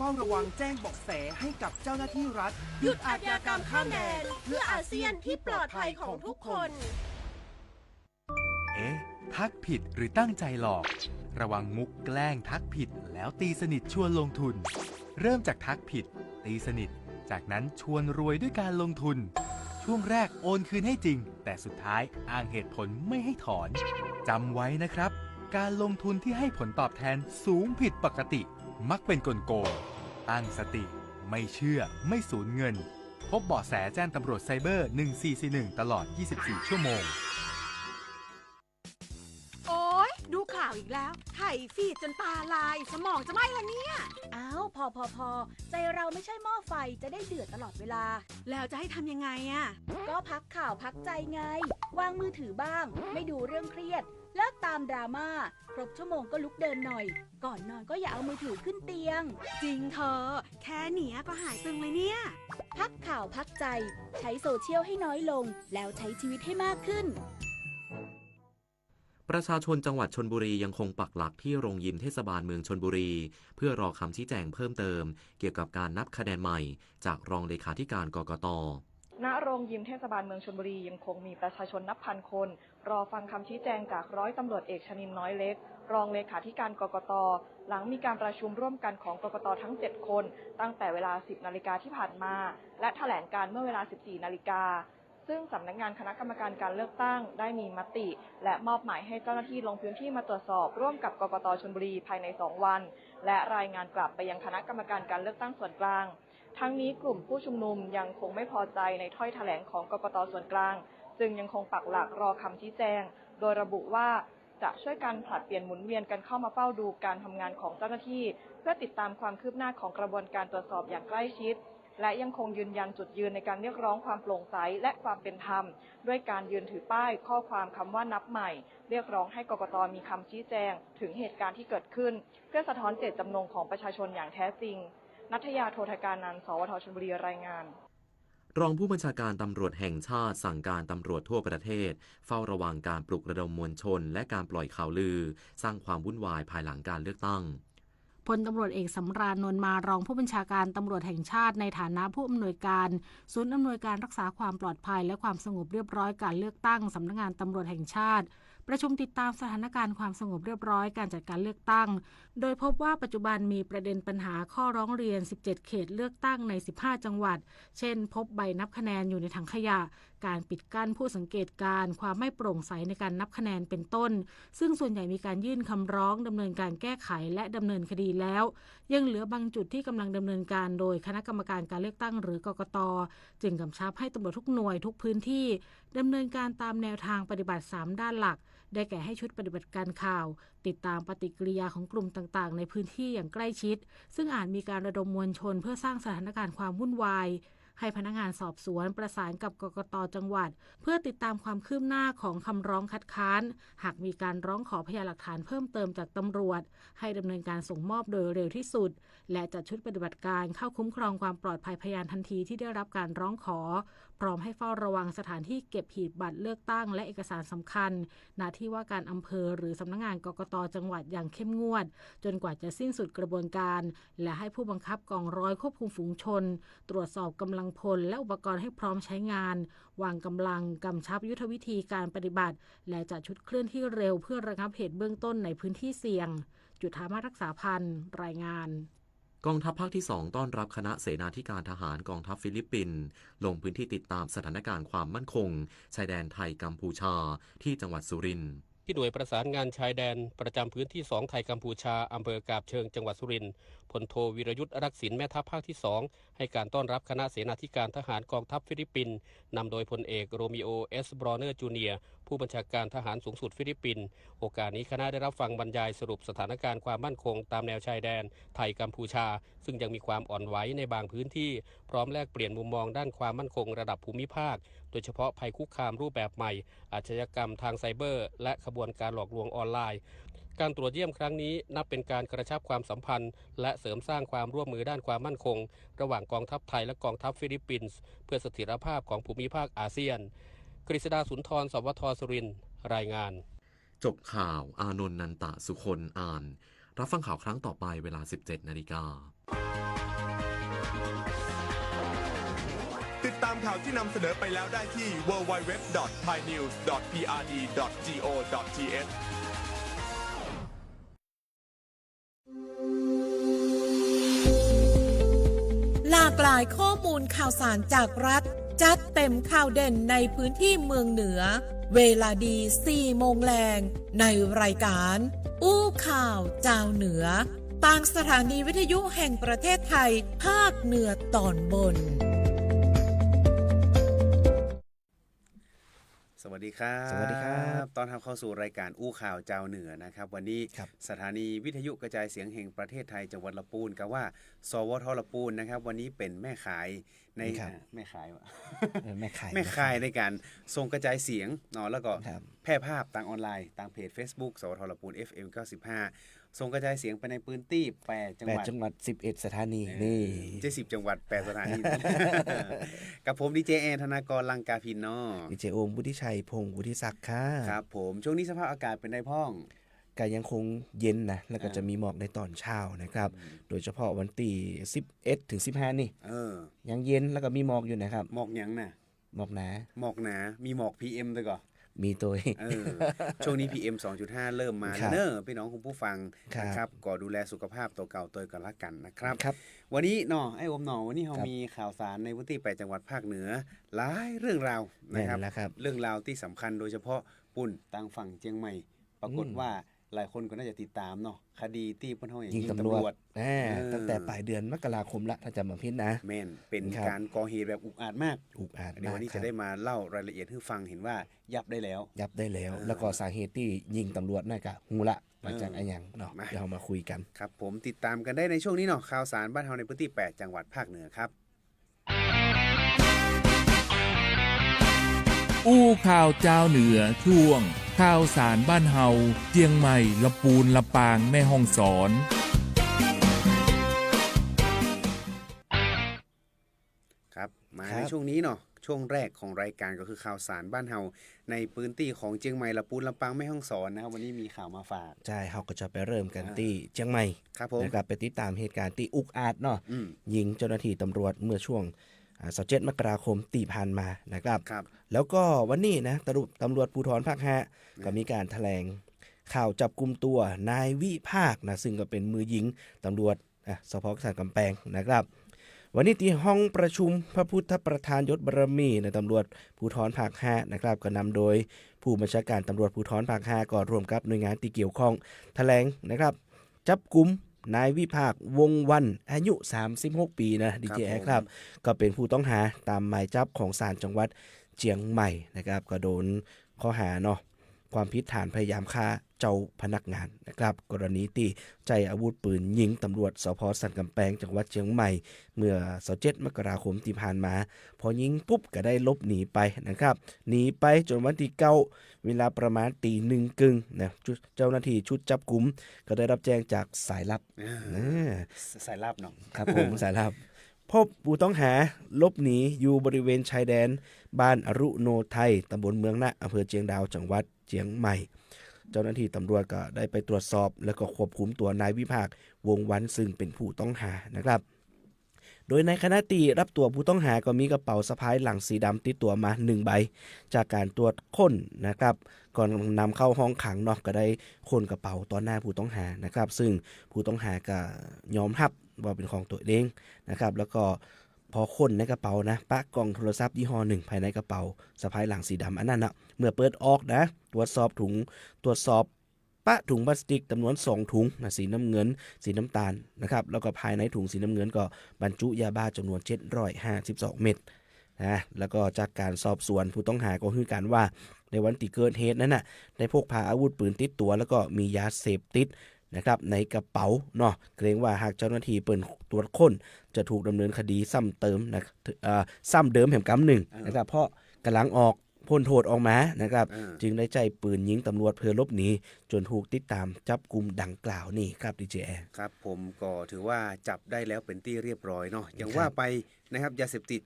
ฝ้าระวังแจ้งเบาะแสให้กับเจ้าหน้าที่รัฐหยุดอาชญากรรมข้ามแดนเพื่ออาเซียนที่ปลอดภัยของทุกคน ทักผิดหรือตั้งใจหลอกระวังมุกแกล้งทักผิดแล้วตีสนิทชวนลงทุนเริ่มจากทักผิดตีสนิทจากนั้นชวนรวยด้วยการลงทุนช่วงแรกโอนคืนให้จริงแต่สุดท้ายอ้างเหตุผลไม่ให้ถอนจำไว้นะครับการลงทุนที่ให้ผลตอบแทนสูงผิดปกติมักเป็นกลโกงตั้งสติไม่เชื่อไม่สูญเงินพบเบาะแสแจ้งตำรวจไซเบอร์1441ตลอด24ชั่วโมงดูข่าวอีกแล้วไถฟีดจนตาลายสมองจะไหม้แล้วเนี่ยอ้าวพอใจเราไม่ใช่หม้อไฟจะได้เดือดตลอดเวลาแล้วจะให้ทำยังไงอะก็พักข่าวพักใจไงวางมือถือบ้างไม่ดูเรื่องเครียดเลิกตามดราม่าครบชั่วโมงก็ลุกเดินหน่อยก่อนนอนก็อย่าเอามือถือขึ้นเตียงจริงเธอแค่เนี้ยก็หายตึงเลยเนี่ยพักข่าวพักใจใช้โซเชียลให้น้อยลงแล้วใช้ชีวิตให้มากขึ้นประชาชนจังหวัดชลบุรียังคงปักหลักที่โรงยิมเทศบาลเมืองชลบุรีเพื่อรอคำชี้แจงเพิ่มเติมเกี่ยวกับการนับคะแนนใหม่จากรองเลขาธิการกกต.ณ โรงยิมเทศบาลเมืองชลบุรียังคงมีประชาชนนับพันคนรอฟังคำชี้แจงจากร้อยตำรวจเอกชนินทร์น้อยเล็กรองเลขาธิการกกต.หลังมีการประชุมร่วมกันของกกต.ทั้ง7คนตั้งแต่เวลา 10 นาฬิกาที่ผ่านมาและแถลงการเมื่อเวลา 14 นาฬิกาซึ่งสำนักงานคณะกรรมการการเลือกตั้งได้มีมติและมอบหมายให้เจ้าหน้าที่ลงพื้นที่มาตรวจสอบร่วมกับกกต.ชลบุรีภายใน2วันและรายงานกลับไปยังคณะกรรมการการเลือกตั้งส่วนกลางทั้งนี้กลุ่มผู้ชุมนุมยังคงไม่พอใจในถ้อยแถลงของกกต.ส่วนกลางจึงยังคงปักหลักรอคำชี้แจงโดยระบุว่าจะช่วยกันผลัดเปลี่ยนหมุนเวียนกันเข้ามาเฝ้าดูการทำงานของเจ้าหน้าที่เพื่อติดตามความคืบหน้าของกระบวนการตรวจสอบอย่างใกล้ชิดและยังคงยืนยันจุดยืนในการเรียกร้องความโปร่งใสและความเป็นธรรมด้วยการยืนถือป้ายข้อความคำว่านับใหม่เรียกร้องให้กกต.มีคำชี้แจงถึงเหตุการณ์ที่เกิดขึ้นเพื่อสะท้อนเจตจำนงของประชาชนอย่างแท้จริงณัฐยา โททการนันท์ สวท ชลบุรีรายงานรองผู้บัญชาการตำรวจแห่งชาติสั่งการตำรวจทั่วประเทศเฝ้าระวังการปลุกระดมมวลชนและการปล่อยข่าวลือสร้างความวุ่นวายภายหลังการเลือกตั้งพลตำรวจเอกสำราญ นวลมารองผู้บัญชาการตำรวจแห่งชาติในฐานะผู้อำนวยการศูนย์อำนวยการรักษาความปลอดภัยและความสงบเรียบร้อยการเลือกตั้งสำนักงานตำรวจแห่งชาติประชุมติดตามสถานการณ์ความสงบเรียบร้อยการจัดการเลือกตั้งโดยพบว่าปัจจุบันมีประเด็นปัญหาข้อร้องเรียน17เขตเลือกตั้งใน15จังหวัดเช่นพบใบนับคะแนนอยู่ในถังขยะการปิดกั้นผู้สังเกตการความไม่โปร่งใสในการนับคะแนนเป็นต้นซึ่งส่วนใหญ่มีการยื่นคำร้องดำเนินการแก้ไขและดำเนินคดีแล้วยังเหลือบางจุดที่กำลังดำเนินการโดยคณะกรรมการการเลือกตั้งหรือกกต.จึงกำชับให้ตำรวจทุกหน่วยทุกพื้นที่ดำเนินการตามแนวทางปฏิบัติ3ด้านหลักได้แก่ให้ชุดปฏิบัติการข่าวติดตามปฏิกิริยาของกลุ่มต่างๆในพื้นที่อย่างใกล้ชิดซึ่งอาจมีการระดมมวลชนเพื่อสร้างสถานการณ์ความวุ่นวายให้พนักงานสอบสวนประสานกับกกต.จังหวัดเพื่อติดตามความคืบหน้าของคำร้องคัดค้านหากมีการร้องขอพยานหลักฐานเพิ่มเติมจากตำรวจให้ดำเนินการส่งมอบโดยเร็วที่สุดและจัดชุดปฏิบัติการเข้าคุ้มครองความปลอดภัยพยานทันทีที่ได้รับการร้องขอพร้อมให้เฝ้าระวังสถานที่เก็บหีบบัตรเลือกตั้งและเอกสารสำคัญณที่ว่าการอำเภอหรือสำนักงานกกต.จังหวัดอย่างเข้มงวดจนกว่าจะสิ้นสุดกระบวนการและให้ผู้บังคับกองร้อยควบคุมฝูงชนตรวจสอบกำลังพลและอุปกรณ์ให้พร้อมใช้งานวางกำลังกำชับยุทธวิธีการปฏิบัติและจัดชุดเคลื่อนที่เร็วเพื่อระงับเหตุเบื้องต้นในพื้นที่เสี่ยงจุฑามาศรักษาพันธ์รายงานกองทัพภาคที่2ต้อนรับคณะเสนาธิการทหารกองทัพฟิลิปปินส์ลงพื้นที่ติดตามสถานการณ์ความมั่นคงชายแดนไทยกัมพูชาที่จังหวัดสุรินทร์ที่หน่วยประสานงานชายแดนประจำพื้นที่2ไทยกัมพูชาอำเภอกาบเชิงจังหวัดสุรินทร์พลโทวีรยุทธรักษิณแม่ทัพภาคที่2ให้การต้อนรับคณะเสนาธิการทหารกองทัพฟิลิปปินส์นำโดยพลเอกโรมิโอเอสบรอเนอร์จูเนียร์ผู้บัญชาการทหารสูงสุดฟิลิปปินส์โอกาสนี้คณะได้รับฟังบรรยายสรุปสถานการณ์ความมั่นคงตามแนวชายแดนไทยกัมพูชาซึ่งยังมีความอ่อนไหวในบางพื้นที่พร้อมแลกเปลี่ยนมุมมองด้านความมั่นคงระดับภูมิภาคโดยเฉพาะภัยคุกคามรูปแบบใหม่อาชญากรรมทางไซเบอร์และขบวนการหลอกลวงออนไลน์การตรวจเยี่ยมครั้งนี้นับเป็นการกระชับความสัมพันธ์และเสริมสร้างความร่วมมือด้านความมั่นคงระหว่างกองทัพไทยและกองทัพฟิลิปปินส์เพื่อเสถียรภาพของภูมิภาคอาเซียนกฤษดาสุนทร สวท สุรินทร์รายงานจบข่าวอานนท์ นันตะสุคนอ่านรับฟังข่าวครั้งต่อไปเวลา 17 นาฬิกา ติดตามข่าวที่นำเสนอไปแล้วได้ที่ www.thainews.prd.go.thหลากหลายข้อมูลข่าวสารจากรัฐจัดเต็มข่าวเด่นในพื้นที่เมืองเหนือเวลาดี 4 โมงแรงในรายการอู้ข่าวเจ้าเหนือต่างสถานีวิทยุแห่งประเทศไทยภาคเหนือตอนบนสวัสดีครับ สวัสดีครับ ตอนรับเข้าสู่รายการอู้ข่าวเจ้าเหนือนะครับวันนี้สถานีวิทยุกระจายเสียงแห่งประเทศไทยจังหวัดลำพูนกับว่าสวทลำพูนนะครับวันนี้เป็นแม่ขายในแม่ขายวะ แม่ขายในการส่งกระจายเสียงเนาะแล้วก็แพร่ภาพทางออนไลน์ทางเพจ Facebook สวทลำพูน FM 95ส่งกระจายเสียงไปในพื้นที่8จังหวัด11สถานีนี่70จังหวัด8สถานี กับผมดีเจแอนธนากรลังกาพินเนาะดีเจโอมวุฒิชัยพงศ์วุฒิศักดิ์ค่ะครับผมช่วงนี้สภาพอากาศเป็นไงพ่องก็ยังคงเย็นนะแล้วก็จะมีหมอกในตอนเช้านะครับโดยเฉพาะวันที่11ถึง15นี่ยังเย็นแล้วก็มีหมอกอยู่นะครับหมอกยังน่ะหมอกหนามีหมอก PM ด้วยก่อนมีตัวช่วงนี้ PM 2.5 เริ่มมาแล้วเนอะพี่น้องคุณผู้ฟังนะครับก็ดูแลสุขภาพตัวเก่าตัวกันละกันนะครับวันนี้เนาะไอ้อมเนาะวันนี้เรามีข่าวสารในพื้นที่8จังหวัดภาคเหนือหลายเรื่องราวนะครับเรื่องราวที่สำคัญโดยเฉพาะปุ่นต่างฝั่งเชียงใหม่ปรากฏว่าหลายคนก็น่าจะติดตามเนาะคดีที่เพิ่นเฮายิงตำรวจตั้งแต่ปลายเดือนมกราคมละถ้าจำบ่ผิดนะแม่นเป็นการก่อเหตุแบบอุกอาจมากเดี๋ยววันนี้จะได้มาเล่ารายละเอียดให้ฟังเห็นว่ายับได้แล้วแล้วก็สาเหตุที่ยิงตำรวจนั่นก็ฮู้ละมาจากอะไรอย่างเนาะเดี๋ยวเรามาคุยกันครับผมติดตามกันได้ในช่วงนี้เนาะข่าวสารบ้านเฮาในพื้นที่8จังหวัดภาคเหนือครับอู้ข่าวเจ้าเหนือช่วงข่าวสารบ้านเฮาเจียงใหม่ลำปูนลำปางแม่ฮ่องสอนครับมาในช่วงนี้เนาะช่วงแรกของรายการก็คือข่าวสารบ้านเฮาในพื้นที่ของเจียงใหม่ลำปูนลำปางแม่ฮ่องสอนนะครับวันนี้มีข่าวมาฝากใช่เฮาก็จะไปเริ่มกันที่เจียงใหม่นะครับไปติดตามเหตุการณ์ที่อุกอาจเนาะยิงเจ้าหน้าที่ตำรวจเมื่อช่วง27 มกราคมที่ผ่านมานะครับแล้วก็วันนี้นะตำรวจภูธรภาค5ก็มีการแถลงข่าวจับกุมตัวนายวิภาคนะซึ่งก็เป็นมือยิงตำรวจสพ.สันกำแพงนะครับวันนี้ที่ห้องประชุมพระพุทธประธานยศบารมีในตำรวจภูธรภาค5นะครับก็นำโดยผู้บัญชาการตำรวจภูธรภาค5ก็ร่วมกับหน่วยงานที่เกี่ยวข้องแถลงนะครับจับกุมนายวิภาควงวันอายุ36ปีนะดีเจครับก็เป็นผู้ต้องหาตามหมายจับของศาลจังหวัดเชียงใหม่นะครับก็โดนข้อหาเนาะความผิดฐานพยายามฆ่าเจ้าพนักงานนะครับกรณีที่ใจอาวุธปืนยิงตำรวจสพ.สันกำแพงจังหวัดเชียงใหม่เมื่อ27 มกราคมที่ผ่านมาพอยิงปุ๊บก็ได้ลบหนีไปนะครับหนีไปจนวันที่9เวลาประมาณตี 1 กึ่งนะเจ้าหน้าที่ชุดจับกุมก็ได้รับแจ้งจากสายลับสายลับเนาะครับผมสายลับพบผู้ต้องหาลบหนีอยู่บริเวณชายแดนบ้านอรุโนไทยตำบลเมืองนะอำเภอเชียงดาวจังหวัดเชียงใหม่เจ้าหน้าที่ตำรวจก็ได้ไปตรวจสอบแล้วก็ควบคุมตัวนายวิภาควงวันซึ่งเป็นผู้ต้องหานะครับโดยในขณะที่รับตัวผู้ต้องหาก็มีกระเป๋าสะพายหลังสีดำติดตัวมา1ใบจากการตรวจค้นนะครับก่อนนำเข้าห้องขังเนาะก็ได้ค้นกระเป๋าต่อหน้าผู้ต้องหานะครับซึ่งผู้ต้องหาก็ยอมรับว่าเป็นของตัวเองนะครับแล้วก็พอค้นในกระเป๋านะปะกล่องโทรศัพท์ยี่ห้อหนึ่งภายในกระเป๋าสะพายหลังสีดำอันนั้นนะเมื่อเปิดออกนะตรวจสอบปะถุงพลาสติกจำนวน2ถุงนะสีน้ำเงินสีน้ำตาลนะครับแล้วก็ภายในถุงสีน้ำเงินก็บรรจุยาบ้าจำนวน752เม็ดนะแล้วก็จากการสอบสวนผู้ต้องหาก็ให้การว่าในวันที่เกิดเหตุนั้นน่ะได้พกพาอาวุธปืนติดตัวแล้วก็มียาเสพติดนะครับในกระเป๋าเนาะเกรงว่าหากเจ้าหน้าที่เปิดตรวจค้นจะถูกดำเนินคดีซ้ำเดิมแห่งกำหนึ่งนะครับเพราะกำลังออกพ้นโทษออกมานะครับจึงได้ใจปืนยิงตำรวจเพื่อลบหนีจนถูกติดตามจับกุมดังกล่าวนี่ครับดีเจครับผมก็ถือว่าจับได้แล้วเป็นที่เรียบร้อยเนาะอย่างว่าไปนะครับยาเสพติด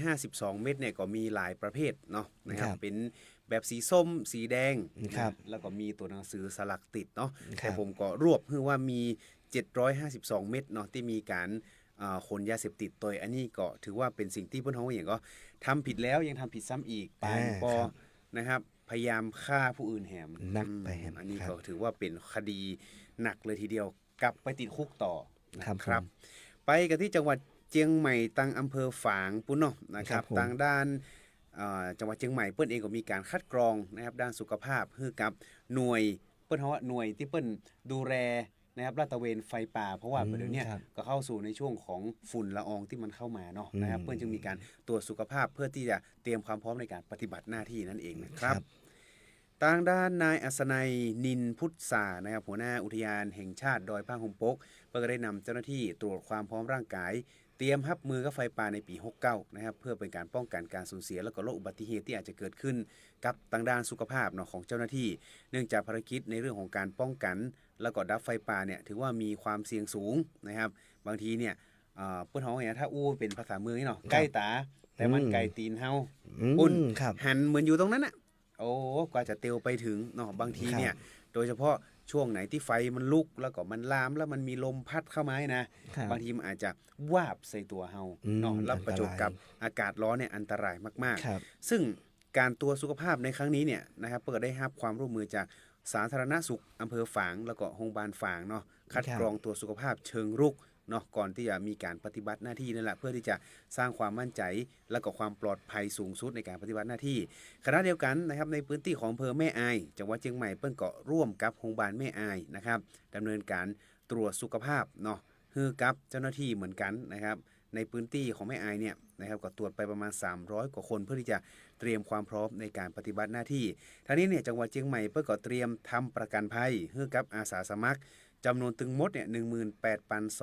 752เม็ดเนี่ยก็มีหลายประเภทเนาะนะครับเป็นแบบสีส้มสีแดงแล้วก็มีตัวหนังสือสลักติดเนาะแต่ผมก็รวบคือว่ามี752เม็ดเนาะที่มีการ คนยาเสพติดตัวอันนี้ก็ถือว่าเป็นสิ่งที่เพิ่นเฮาอย่างก็ทำผิดแล้วยังทำผิดซ้ำอีกปานปอนะครับพยายามฆ่าผู้อื่นแหม นักไปแหม อันนี้ก็ถือว่าเป็นคดีหนักเลยทีเดียวกลับไปติดคุกต่อนะครับไปกันที่จังหวัดเชียงใหม่ตังอำเภอฝางปุ้นเนาะนะครับทางด้านจังหวัดเชียงใหม่เปิ้นเองก็มีการคัดกรองนะครับด้านสุขภาพให้กับหน่วยเปิ้นเฮาว่าหน่วยที่เปิ้นดูแลนะครับลาดตระเวนไฟป่าเพราะว่าเดี๋ยวนี้ก็เข้าสู่ในช่วงของฝุ่นละอองที่มันเข้ามาเนาะนะครับเปิ้นจึงมีการตรวจสุขภาพเพื่อที่จะเตรียมความพร้อมในการปฏิบัติหน้าที่นั่นเองนะครับทางด้านนายอัศนัยนินพุทธสานะครับหัวหน้าอุทยานแห่งชาติดอยผาห่มปกเพื่อได้นำเจ้าหน้าที่ตรวจความพร้อมร่างกายเตรียมรับมือกับไฟป่าในปี 69 นะครับเพื่อเป็นการป้องกันการสูญเสียและก็ลดอุบัติเหตุที่อาจจะเกิดขึ้นกับทางด้านสุขภาพเนาะของเจ้าหน้าที่เนื่องจากภารกิจในเรื่องของการป้องกันแล้วก็ดับไฟป่าเนี่ยถือว่ามีความเสี่ยงสูงนะครับบางทีเนี่ยเปิ้นเฮาเนี่ยถ้าอู้เป็นภาษาเมืองนี่เนาะใกล้ตาแต่มันไกลตีนเฮาปุ่นหันเหมือนอยู่ตรงนั้นน่ะโอ้กว่าจะเตียวไปถึงเนาะบางทีเนี่ยโดยเฉพาะช่วงไหนที่ไฟมันลุกแล้วก็มันลามแล้วมันมีลมพัดเข้ามานะบางทีมันอาจจะวาบใส่ตัวเฮาเนาะแล้วประจบกับอากาศร้อนเนี่ยอันตรายมากๆซึ่งการตรวจสุขภาพในครั้งนี้เนี่ยนะครับก็ได้รับความร่วมมือจากสาธารณสุขอำเภอฝางแล้วก็โรงพยาบาลฝางเนาะคัดกรองตัวสุขภาพเชิงรุกเนาะก่อนที่จะมีการปฏิบัติหน้าที่นั่นแหละเพื่อที่จะสร้างความมั่นใจและก็ความปลอดภัยสูงสุดในการปฏิบัติหน้าที่ขณะเดียวกันนะครับในพื้นที่ของอำเภอแม่อายจังหวัดเชียงใหม่เปิ้นก็ร่วมกับโรงพยาบาลแม่อายนะครับดำเนินการตรวจสุขภาพเนาะให้กับเจ้าหน้าที่เหมือนกันนะครับในพื้นที่ของแม่อายเนี่ยนะครับก็ตรวจไปประมาณ300กว่าคนเพื่อที่จะเตรียมความพร้อมในการปฏิบัติหน้าที่ทั้งนี้เนี่ยจังหวัดเชียงใหม่เปิ้นก็เตรียมทำประกันภัยให้กับอาสาสมัครจำนวนตึงมดเนี่ย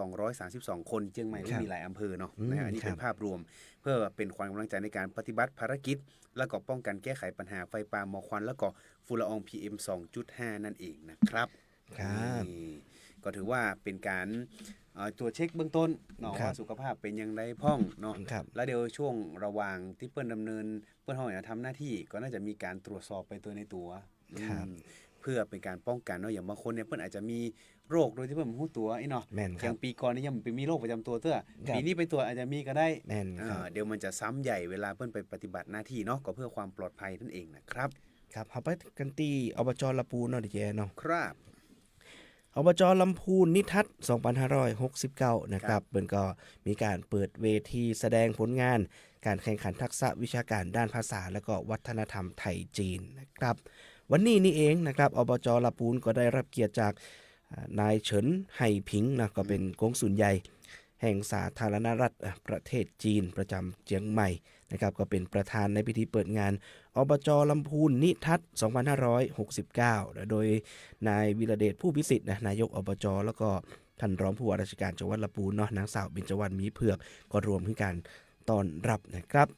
18,232 คนเชียงใหม่มีหลายอำเภอเนาะนะอันนี้เป็นภาพรวมเพื่อเป็นความกำลังใจในการปฏิบัติภารกิจแล้วก็ป้องกันแก้ไขปัญหาไฟป่าหมอกควันแล้วก็ฝุ่นละออง PM 2.5 นั่นเองนะครับก็ถือว่าเป็นการตรวจเช็คเบื้องต้นเนาะว่าสุขภาพเป็นยังไงพ้องเนาะแล้วเดี๋ยวช่วงระหว่างที่เปิ้นดำเนินเปิ้นเฮาเนี่ยทำหน้าที่ก็น่าจะมีการตรวจสอบไปตัวในตัวเพื่อเป็นการป้องกันเนาะอย่างบางคนเนี่ยเปิ้นอาจจะมีโรคโดยที่เพิ่นบ่ฮู้ตัวเนาะอย่างปีก่อนนี่ยังเป็นมีโรคประจำตัวเตื้อปีนี้ไปตรวจอาจจะมีก็ได้เดี๋ยวมันจะซ้ำใหญ่เวลาเปิ้นไปปฏิบัติหน้าที่เนาะก็เพื่อความปลอดภัยนั่นเองนะครับครับเฮาไปกันที่อบจลำพูนเนาะดิเจเนาะครับอบจลำพูนนิทัศน์2569นะครับเปิ้นก็มีการเปิดเวทีแสดงผลงานการแข่งขันทักษะวิชาการด้านภาษาและก็วัฒนธรรมไทยจีนนะครับวันนี้นี่เองนะครับอบจลำพูนก็ได้รับเกียรติจากนายเฉินไห่ผิงนะก็เป็นกงสุลใหญ่แห่งสาธารณรัฐประเทศจีนประจำเชียงใหม่นะครับก็เป็นประธานในพิธีเปิดงานอบจลำพูนนิทัศน์2569โดยนายวิรเดชผู้พิสิทธิ์นายกอบจแล้วก็ท่านรองผู้ว่าราชการจังหวัดลำพูนเนาะนางสาวเบญจวรรณมีเผือกก็รวมถึงการต้อนรับนะครับ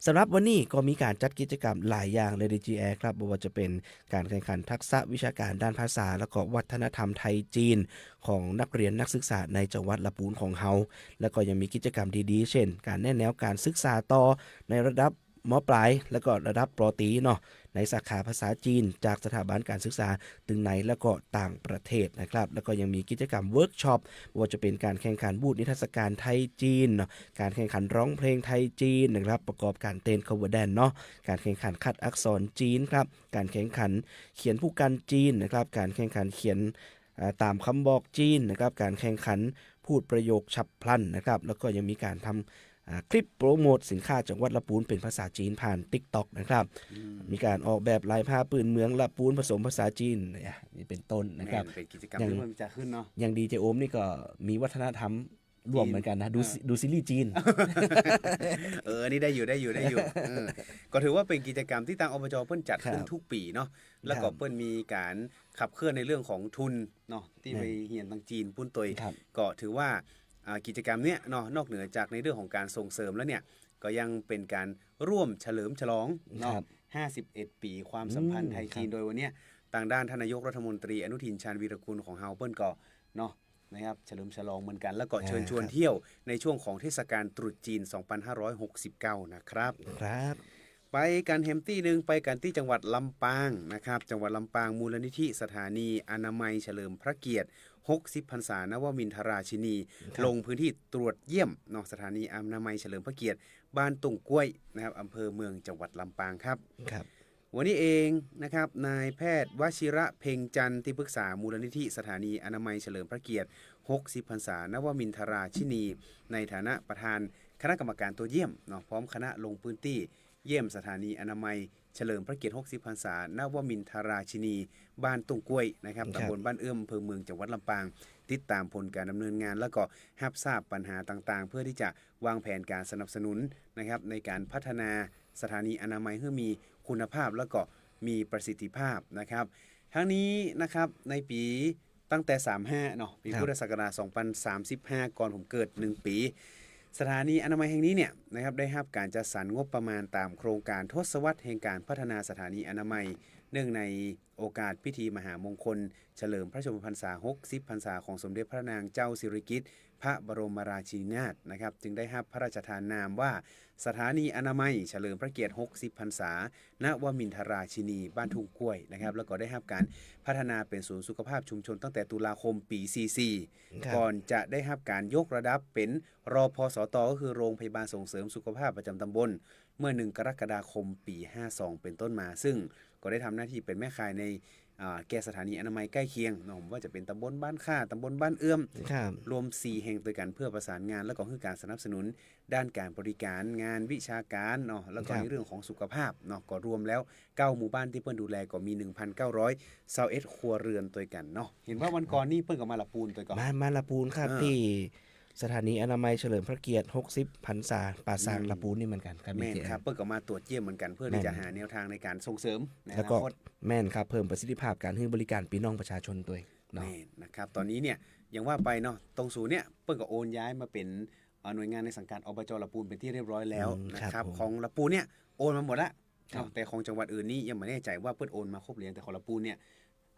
สำหรับวันนี้ก็มีการจัดกิจกรรมหลายอย่างเลย DGA ครับไม่ว่าจะเป็นการแข่งขันทักษะวิชาการด้านภาษาแล้วก็วัฒนธรรมไทยจีนของนักเรียนนักศึกษาในจังหวัดลำพูนของเฮาแล้วก็ยังมีกิจกรรมดีๆเช่นการแนะแนวการศึกษาต่อในระดับม.ปลายแล้วก็ระดับป.ตรีเนาะในสาขาภาษาจีนจากสถาบันการศึกษาถึงในแล้วก็ต่างประเทศนะครับแล้วก็ยังมีกิจกรรมเวิร์กช็อปว่าจะเป็นการแข่งขันบูธนิทรรศการไทยจีนเนาะการแข่งขันร้องเพลงไทยจีนนะครับประกอบการเต้น cover dance เนาะการแข่งขันคัดอักษรจีนครับการแข่งขันเขียนผู้กันจีนนะครับการแข่งขันเขียนตามคำบอกจีนนะครับการแข่งขันพูดประโยคฉับพลันนะครับแล้วก็ยังมีการทำคลิปโปรโมทสินค้าจังหวัดลำพูนเป็นภาษาจีนผ่าน TikTok นะครับมีการออกแบบลายผ้าปืนเมืองลำพูนผสมภาษาจีนนี่เป็นต้นนะครับเป็นกิจกรรมที่มันจะขึ้นเนาะอย่างดีเจโอมนี่ก็มีวัฒนธรรมรวมเหมือนกันนะดูซีรีส์จีนนี่ได้อยู่ก็ถือว่าเป็นกิจกรรมที่ทางอบจเปิ้นจัดขึ้นทุกปีเนาะแล้วก็เปิ้นมีการขับเคลื่อนในเรื่องของทุนเนาะที่ไปเรียนทางจีนปุ้นตยก็ถือว่ากิจกรรมเนี้ยเนาะนอกเหนือจากในเรื่องของการส่งเสริมแล้วเนี่ยก็ยังเป็นการร่วมเฉลิมฉลองเนาะ51 ปีความสัมพันธ์ไทยจีนโดยวันนี้ทางด้านทนายกรัฐมนตรีอนุทินชาญวีรกูลของเฮาเปิ้นก็เนาะนะครับเฉลิมฉลองเหมือนกันแล้วก็เชิญชวนเที่ยวในช่วงของเทศกาลตรุษจีน2569นะครับไปกันแฮมตี้นึงไปกันที่จังหวัดลำปางนะครับจังหวัดลำปางมูลนิธิสถานีอนามัยเฉลิมพระเกียรติ 60พรรษานวมินทราชินีลงพื้นที่ตรวจเยี่ยมนอกสถานีอนามัยเฉลิมพระเกียรติบ้านตุงกล้วยนะครับอำเภอเมืองจังหวัดลำปางครับวันนี้เองนะครับนายแพทย์วชิระเพ็งจันทร์ที่ปรึกษามูลนิธิสถานีอนามัยเฉลิมพระเกียรติ60พรรษานวมินทราชินีในฐานะประธานคณะกรรมการตัวเยี่ยมเนาะพร้อมคณะลงพื้นที่เยี่ยมสถานีอนามัยเฉลิมพระเกียรติ60พรรษานวมินทราชินีบ้านตุงกล้วยนะครับตำบลบ้านเอื้อมอำเภอเมืองจังหวัดลำปางติดตามผลการดำเนินงานแล้วก็รับทราบปัญหาต่างๆเพื่อที่จะวางแผนการสนับสนุนนะครับในการพัฒนาสถานีอนามัยให้มีคุณภาพแล้วก็มีประสิทธิภาพนะครับทั้งนี้นะครับในปีตั้งแต่35เนาะปีพุทธศักราช2035ก่อนผมเกิด1ปีสถานีอนามัยแห่งนี้เนี่ยนะครับได้รับการจัดสรรงบประมาณตามโครงการทศวรรษแห่งการพัฒนาสถานีอนามัยเนื่องในโอกาสพิธีมหามงคลเฉลิมพระชนมพรรษา60พรรษาของสมเด็จพระนางเจ้าสิริกิติ์พระบรมราชินีนาถนะครับจึงได้รับพระราชทานนามว่าสถานีอนามัยเฉลิมพระเกียรติ60พรรษาณวมินทราชินีบ้านทุ่งกล้วยนะครับแล้วก็ได้รับการพัฒนาเป็นศูนย์สุขภาพชุมชนตั้งแต่ตุลาคมปี44ก่อนจะได้รับการยกระดับเป็นรพสตก็คือโรงพยาบาลส่งเสริมสุขภาพประจำตำบลเมื่อ1กรกฎาคมปี52เป็นต้นมาซึ่งก็ได้ทำหน้าที่เป็นแม่ข่ายในแก่สถานีอนามัยใกล้เคียงนะผมว่าจะเป็นตำบลบ้านค่าตำบลบ้านเอื้อมรวม4แห่งด้วยกันเพื่อประสานงานและก็คือการสนับสนุนด้านการบริการงานวิชาการเนาะแล้วก็ในเรื่องของสุขภาพเนาะก็รวมแล้ว9หมู่บ้านที่เพิ่นดูแลก็มี 1,921 ครัวเรือนด้วยกันเนาะเห็นว่าวันก่อนนี่เพิ่นก็มาละปูนตัวก่อนมาละปูนครับที่สถานีอนามัยเฉลิมพระเกียรติ60พรรษาป่าซางละปูนนี่เหมือนกันครับแม่นครับเพิ่นก็มาตรวจเยี่ยมเหมือนกันเพื่อที่จะหาแนวทางในการส่งเสริมในอนาคตแม่นครับเพิ่มประสิทธิภาพการให้บริการพี่น้องประชาชนตัวแม่นนะครับตอนนี้เนี่ยอย่างว่าไปเนาะตรงศูนย์เนี่ยเพิ่นก็โอนย้ายมาเป็นหน่วยงานในสังกัดอบจละปูนเป็นที่เรียบร้อยแล้วนะครับของละปูนเนี่ยโอนมาหมดละแต่ของจังหวัดอื่นนี่ยังไม่แน่ใจว่าเพิ่นโอนมาครบหรือยังแต่ของละปูนเนี่ย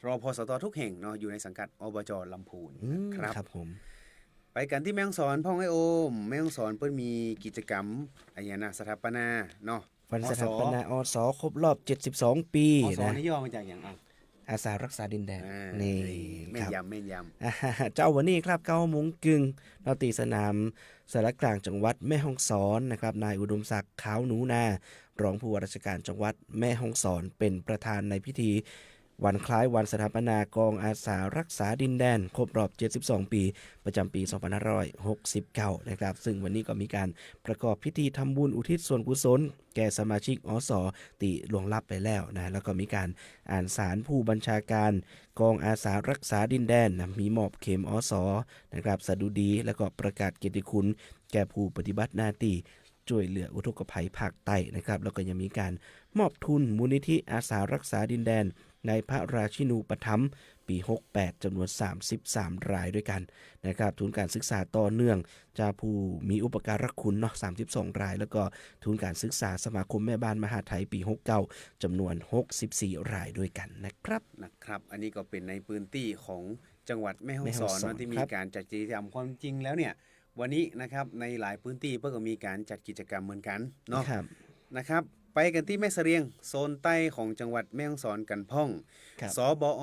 รพสตทุกแห่งเนาะอยู่ในสังกัดอบจลำพูนครับผมไปกันที่แม่ฮ่องสอนพ่องไอโอมแม่ฮ่องสอนเพิ่นมีกิจกรรมอะไรนะสถาปนาเนาะวันสถาปนาอสครบรอบ72ปีนะอสนี่ย่อมาจากอย่างอาสารักษาดินแดนนี่แม่นยำเจ้าวันนี้ครับ9 โมงครึ่งเราตีสนามสารกลางจังหวัดแม่ฮ่องสอนนะครับนายอุดมศักดิ์ขาวหนูนารองผู้ว่าราชการจังหวัดแม่ฮ่องสอนเป็นประธานในพิธีวันคล้ายวันสถาปนากองอาสารักษาดินแดนครบรอบ72ปีประจำปี2569นะครับซึ่งวันนี้ก็มีการประกอบพิธีทำบุญอุทิศส่วนกุศลแก่สมาชิกอสติล่วงลับไปแล้วนะแล้วก็มีการอ่านสารผู้บัญชาการกองอาสารักษาดินแดนนะมีมอบเข็มอสนะครับสดุดีแล้วก็ประกาศเกียรติคุณแก่ผู้ปฏิบัติหน้าที่ช่วยเหลืออุทกภัยภาคใต้นะครับแล้วก็ยังมีการมอบทุนมูลนิธิอาสารักษาดินแดนในพระราชินูปถัมภ์ปี68จำนวน33รายด้วยกันนะครับทุนการศึกษาต่อเนื่องจากผู้มีอุปการะคุณเนาะ32รายแล้วก็ทุนการศึกษาสมาคมแม่บ้านมหาไทยปี69จำนวน64รายด้วยกันนะครับอันนี้ก็เป็นในพื้นที่ของจังหวัดแม่ฮ่องสอนที่มีการจัดกิจกรรมความจริงแล้วเนี่ยวันนี้นะครับในหลายพื้นที่เพิ่งก็มีการจัดกิจกรรมเหมือนกันเนาะนะครับไปกันที่แม่เสรียงโซนใต้ของจังหวัดแม่ฮ่องสอนกันพ่องสบอ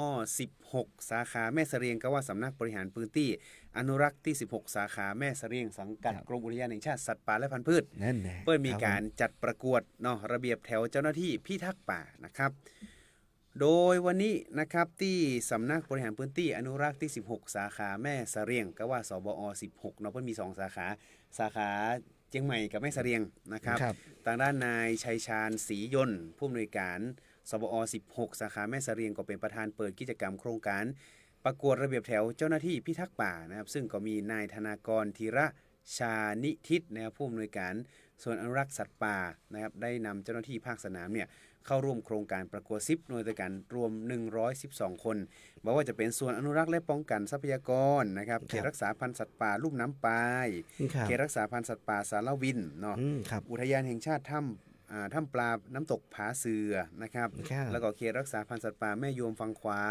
16สาขาแม่เสรียงก็ว่าสำนักบริหารพื้นที่อนุรักษ์ที่16สาขาแม่เสรียงสังกัดกรมอุทยานแห่งชาติสัตว์ป่าและพันธุ์พืชเปิดมีการจัดประกวดเนาะระเบียบแถวเจ้าหน้าที่พิทักษ์ป่านะครับโดยวันนี้นะครับที่สำนักบริหารพื้นที่อนุรักษ์ที่16สาขาแม่เสรียงก็ว่าสบอ16เนาะเพิ่นมี2สาขาเชียงใหม่กับแม่เสรียงนะครับทางด้านนายชัยชาญศรียนต์ผู้อำนวยการสบอ16สาขาแม่เสรียงก็เป็นประธานเปิดกิจกรรมโครงการประกวดระเบียบแถวเจ้าหน้าที่พิทักษ์ป่านะครับซึ่งก็มีนายธนากรธีระชานิทิศนะครับผู้อำนวยการส่วนอนุรักษ์สัตว์ป่านะครับได้นำเจ้าหน้าที่ภาคสนามเนี่ยเข้าร่วมโครงการประกวด10หน่วยด้วยกันรวม112คนบอกว่าจะเป็นส่วนอนุรักษ์และป้องกันทรัพยากรนะครับเขตรักษาพันธุ์สัตว์ป่าลุ่มน้ำปายเขตรักษาพันธุ์สัตว์ป่าสารวินเนาะอุทยานแห่งชาติถ้ำปลาน้ำตกผาเสือนะครับแล้วก็เขตรักษาพันธุ์สัตว์ป่าแม่โยมฝั่งขวา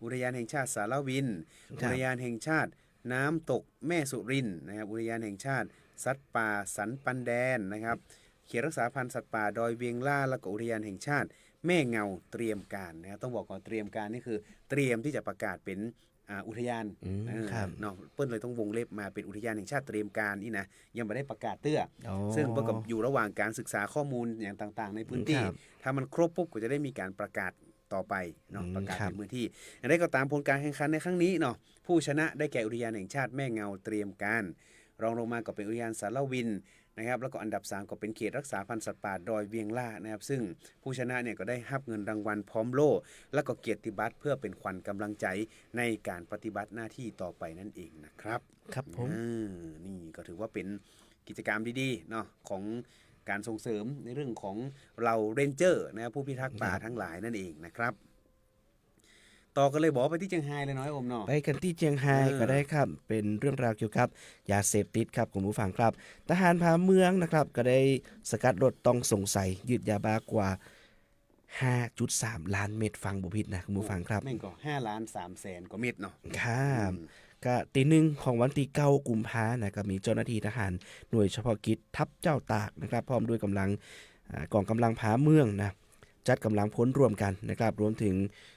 อุทยานแห่งชาติสารวินอุทยานแห่งชาติน้ำตกแม่สุรินนะครับอุทยานแห่งชาติสัตว์ป่าสันปันแดนนะครับเขตรักษาพันธุ์สัตว์ป่าดอยเวียงล่าและก็อุทยานแห่งชาติแม่เงาเตรียมการนะครับต้องบอกก่อนเตรียมการนี่คือเตรียมที่จะประกาศเป็น อุทยานเนาะเปิ้นเลยต้องวงเล็บมาเป็นอุทยานแห่งชาติเตรียมการนี่นะยังไม่ได้ประกาศเตื้อซึ่งเปิ้นก็อยู่ระหว่างการศึกษาข้อมูลอย่างต่างๆในพื้นที่ถ้ามันครบปุ๊บก็จะได้มีการประกาศต่อไปเนาะประกาศในพื้นที่อย่างไรก็ตามผลการแข่งขันในครั้งนี้เนาะผู้ชนะได้แก่อุทยานแห่งชาติแม่เงาเตรียมการรองลงมาก็เป็นอุทยานสารวินนะครับแล้วก็อันดับ3ก็เป็นเขตรักษาพันธุ์สัตว์ป่าดอยเวียงล่านะครับซึ่งผู้ชนะเนี่ยก็ได้รับเงินรางวัลพร้อมโล่และก็เกียรติบัตรเพื่อเป็นขวัญกำลังใจในการปฏิบัติหน้าที่ต่อไปนั่นเองนะครับครับผมนี่ก็ถือว่าเป็นกิจกรรมดีๆเนาะของการส่งเสริมในเรื่องของเราเรนเจอร์นะครับผู้พิทักษ์ป่าทั้งหลายนั่นเองนะครับต่อกันเลยบอกไปที่เชียงไฮ้เลยน้อยอมเนาะไปกันที่เชียงไฮ้ก็ได้ครับเป็นเรื่องราวเกี่ยวกับยาเสพติดครับคุณผู้ฟังครับทหารพาเมืองนะครับก็ได้สกัดรถต้องสงสัยยึดยาบ้ากว่า 5.3 ล้านเม็ดฟังบ่ผิดนะคุณผู้ฟังครับแม่งก็5,300,000 กว่าเม็ดเนาะครับก็ตีหนึ่งของวันที่9 กุมภาพันธ์นะก็มีเจ้าหน้าที่ทหารหน่วยเฉพาะกิจทัพเจ้าตากนะครับพร้อมด้วยกำลังกองกำลังผาเมืองนะจัดกำลังพลรวมกันนะครับรวมถึง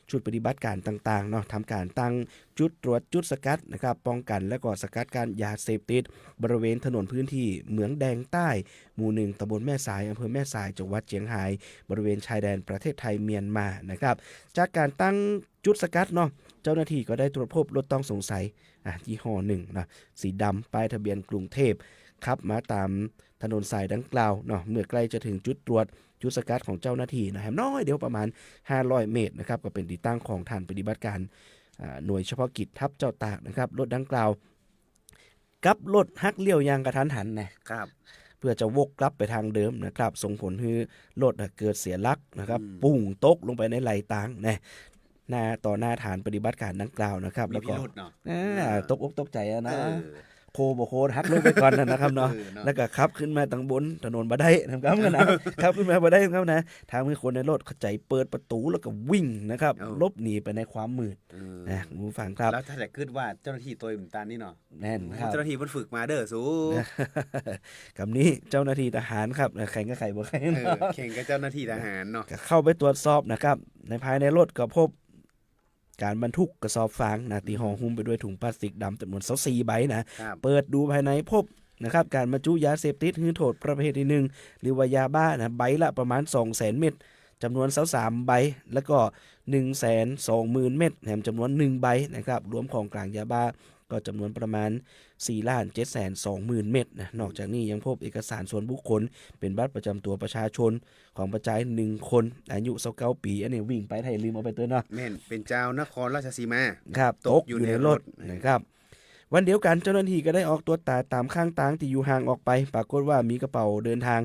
ชุดปฏิบัติการต่างๆเนาะทำการตั้งจุดตรวจจุดสกัดนะครับป้องกันและก็สกัดการยาเสพติดบริเวณถนนพื้นที่เหมืองแดงใต้หมู่1ตำบลแม่สายอำเภอแม่สายจังหวัดเชียงรายบริเวณชายแดนประเทศไทยเมียนมานะครับจากการตั้งจุดสกัดเนาะเจ้าหน้าที่ก็ได้ตรวจพบรถต้องสงสัยยี่ห้อหนึ่งนะสีดำป้ายทะเบียนกรุงเทพขับมาตามถนนสายดังกล่าวเนาะเมื่อใกล้จะถึงจุดตรวจจุดสกัดของเจ้าหน้าที่นะแฮมน้อยเดียวประมาณ500 เมตรนะครับก็เป็นที่ตั้งของฐานปฏิบัติการหน่วยเฉพาะกิจทัพเจ้าตากนะครับรถดังกล่าวกับรถฮักเลี้ยวยางกระทันหันนะครับเพื่อจะวกกลับไปทางเดิมนะครับส่งผลให้รถเกิดเสียหลักนะครับปุ่งตกลงไปในไหลตางนะต่อหน้าฐานปฏิบัติการดังกล่าวนะครับแล้วก็ตกอกตกใจนะโคบ่โคฮักลงไปก่อนนะครับเนาะแล้วก็ขับขึ้นมาทางบนถนนบ่ได้นะครับนะครับขึ้นมาบ่ได้ครับนะทางมีคนในรถเข้าใจเปิดประตูแล้วก็วิ่งนะครับลบหนีไปในความมืดนะผู้ฟังครับแล้วถ้าจะคิดว่าเจ้าหน้าที่ตัวมันตานี่เนาะแน่นครับเจ้าหน้าที่มันฝึกมาเด้อสู้กับนี้เจ้าหน้าที่ทหารครับแข่งกับใครบ่แข่งแข่งกับเจ้าหน้าที่ทหารเนาะเข้าไปตรวจสอบนะครับในภายในรถก็พบการบรรทุกกระสอบฟางนะที่ห่อหุ้มไปด้วยถุงพลาสติกดำจำนวน24 ใบนะเปิดดูภายในพบนะครับการบรรจุยาเสพติดคือโทษประเภทที่ 1หรือว่ายาบ้านะใบละประมาณ 200,000 เม็ดจำนวน23 ใบแล้วก็ 120,000 เม็ดแถมจำนวน1ใบนะครับรวมของกลางยาบ้าก็จำนวนประมาณ 4,720,000 เม็ดนะนอกจากนี้ยังพบเอกสารส่วนบุคคลเป็นบัตรประจำตัวประชาชนของประชาชน1 คนอายุ29 ปีอันนี้วิ่งไปไทยลืมเอาไปตัวเนาะแม่นเป็นเจ้านครราชสีมาครับตกอยู่ในรถนะครับวันเดียวกันเจ้าหน้าที่ก็ได้ออกตรวจตามข้างทางที่อยู่ห่างออกไปปรากฏว่ามีกระเป๋าเดินทาง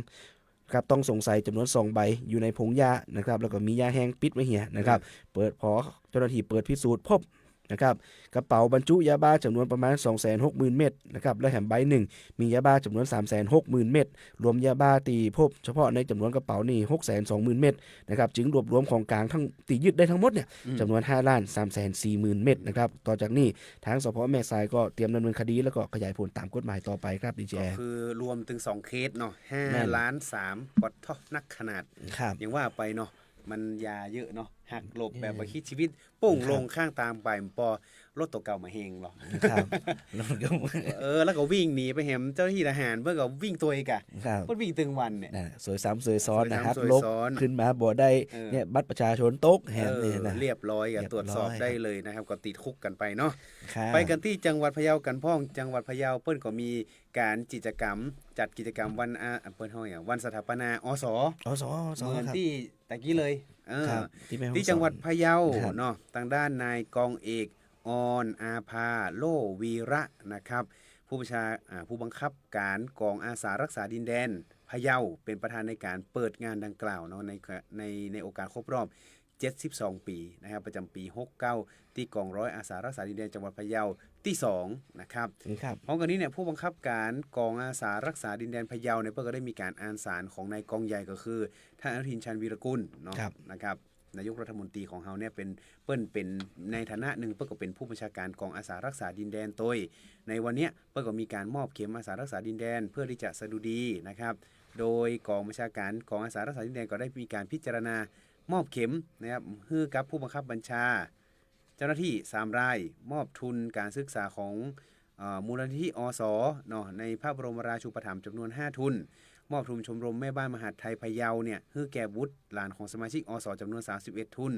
ครับต้องสงสัยจำนวน2 ใบอยู่ในผงยานะครับแล้วก็มียาแห้งปิดไว้เหี่ยนะครับเปิดพอเจ้าหน้าที่เปิดพิสูจน์พบนะครับกระเป๋าบรรจุยาบ้าจำนวนประมาณ 260,000 เม็ดนะครับและแถมใบหนึ่งมียาบ้าจำนวน 360,000 เม็ดรวมยาบ้าตีพบเฉพาะในจำนวนกระเป๋านี่ 620,000 เม็ดนะครับจึงรวบรวมของกลางทั้งตียึดได้ทั้งหมดเนี่ยจำนวน 5,340,000 เม็ดนะครับต่อจากนี้ทางสพ.แม่สายก็เตรียมดำเนินคดีแล้วก็ขยายผลตามกฎหมายต่อไปครับดีเจคือรวมถึง2เคสเนาะ5,3,000,000ปัดท่อนักขนาดอย่างว่าไปเนาะมันยาเยอะเนาะหักหลบแบบว่าคิดชีวิตปุ่งลงข้างตามไปปอรถตัวเก่ามาเฮงหรอครับแล้วก็วิ่งหนีไปแหมเจ้าหน้าที่ทหารเพื่อก็วิ่งตัวอีกอ่ะเพิ่นวิ่งตึงวันเนี่ยสวยซ้ำสวยซ้อนนะครับลบขึ้นมาบ่ได้เนี่ยบัตรประชาชนตกแหมนี่นะเรียบร้อยก็ตรวจสอบได้เลยนะครับก็ติดคุกกันไปเนาะไปกันที่จังหวัดพะเยากันพ้องจังหวัดพะเยาเปิ้นก็มีการกิจกรรมจัดกิจกรรมวันเปิ้นเฮาอย่างวันสถาปนาอสเหมือนที่ตะกี้เลยที่จังหวัดพะเยาเนาะทางด้านนายกองเอกออนอาภาโลวีระนะครับผู้บังคับการกองอาสารักษาดินแดนพะเยาเป็นประธานในการเปิดงานดังกล่าวเนาะในโอกาสครบรอบ72 ปีนะครับประจำปี69ที่กองร้อยอาสารักษาดินแดนจังหวัดพะเยาที่2นะครับพร้อมกันนี้เนี่ยผู้บังคับการกองอาสารักษาดินแดนพะเยาเนี่ยเพิ่นก็ได้มีการอ่านสารของนายกองใหญ่ก็คือท่านอนุทินชาญวีรกุลเนาะนะครับนายกรัฐมนตรีของเฮาเนี่ยเป็นในฐานะหนึ่งเพิ่นก็เป็นผู้บัญชาการกองอาสารักษาดินแดนโดยในวันนี้เพิ่นก็มีการมอบเข็มอาสารักษาดินแดนเพื่อที่จะสดุดีนะครับโดยกองบัญชาการกองอาสารักษาดินแดนก็ได้มีการพิจารณามอบเข็มนะครับให้กับผู้บังคับบัญชา เจ้าหน้าที่3รายมอบทุนการศึกษาของมูลนิธิอสเนาะในพระบรมราชูปถัมภ์จำนวน5ทุนมอบทุนชมรมแม่บ้านมหาดไทยพะเยาเนี่ยให้แก่บุตรหลานของสมาชิกอสจำนวน31ทุน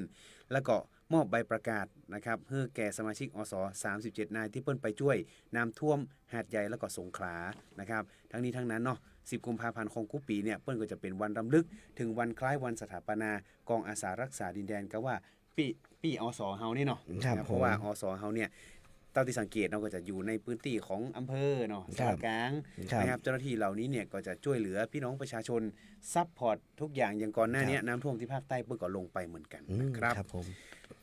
แล้วก็มอบใบประกาศนะครับให้แก่สมาชิกอส37นายที่เปิ้นไปช่วยน้ำท่วมหาดใหญ่แล้วก็สงขลานะครับทั้งนี้ทั้งนั้นเนาะ10 กุมภาพันธ์ของกุปีเนี่ยเปิ้นก็จะเป็นวันรำลึกถึงวันคล้ายวันสถาปนากองอาสารักษาดินแดนก็ว่าปีอสเฮานี่เนาะเพราะว่าอสเฮาเนี่ยเท่าที่สังเกตเราก็จะอยู่ในพื้นที่ของอำเภอเนาะส่วนกลางนะครับเจ้าหน้าที่เหล่านี้เนี่ยก็จะช่วยเหลือพี่น้องประชาชนซัพพอร์ตทุกอย่างอย่างก่อนหน้านี้น้ำท่วมที่ภาคใต้เพิ่งก็ลงไปเหมือนกันนะครับ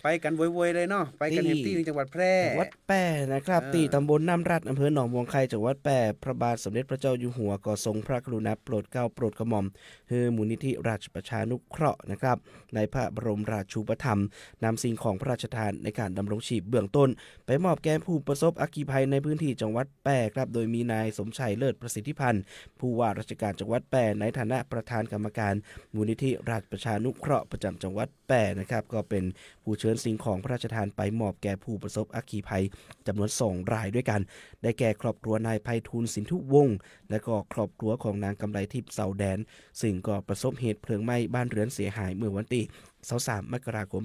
ไปกันวยๆเลยเนาะไปกันที่จังหวัดแพร่วัดแปะนะครับที่ตำบลน้ำรัดอำเภอหนองบัวไข่จังหวัดแปะพระบาทสมเด็จพระเจ้าอยู่หัวก็ทรงพระกรุณาโปรดเกล้าโปรดกระหม่อมให้มูลนิธิราชประชานุเคราะห์นะครับในพระบรมราชูปถัมภ์นำสิ่งของพระราชทานในการดำรงชีพเบื้องต้นไปมอบแก่ผู้ประสบอัคคีภัยในพื้นที่จังหวัดแปะครับโดยมีนายสมชัยเลิศประสิทธิพันธ์ผู้ว่าราชการจังหวัดแปะในฐานะประธานกรรมการมูลนิธิราชประชานุเคราะห์ประจำจังหวัดแปะนะครับก็เป็นผู้เชิญสิ่งของพระราชทานไปมอบแก่ผู้ประสบอัคคีภัยจำนวน2รายด้วยกันได้แก่ครอบครัวนายไพฑูรย์สินธุวงศ์และก็ครอบครัวของนางกำไลทิพย์เสาแดนซึ่งก็ประสบเหตุเพลิงไหม้บ้านเรือนเสียหายเมื่อวันที่23 มกราคม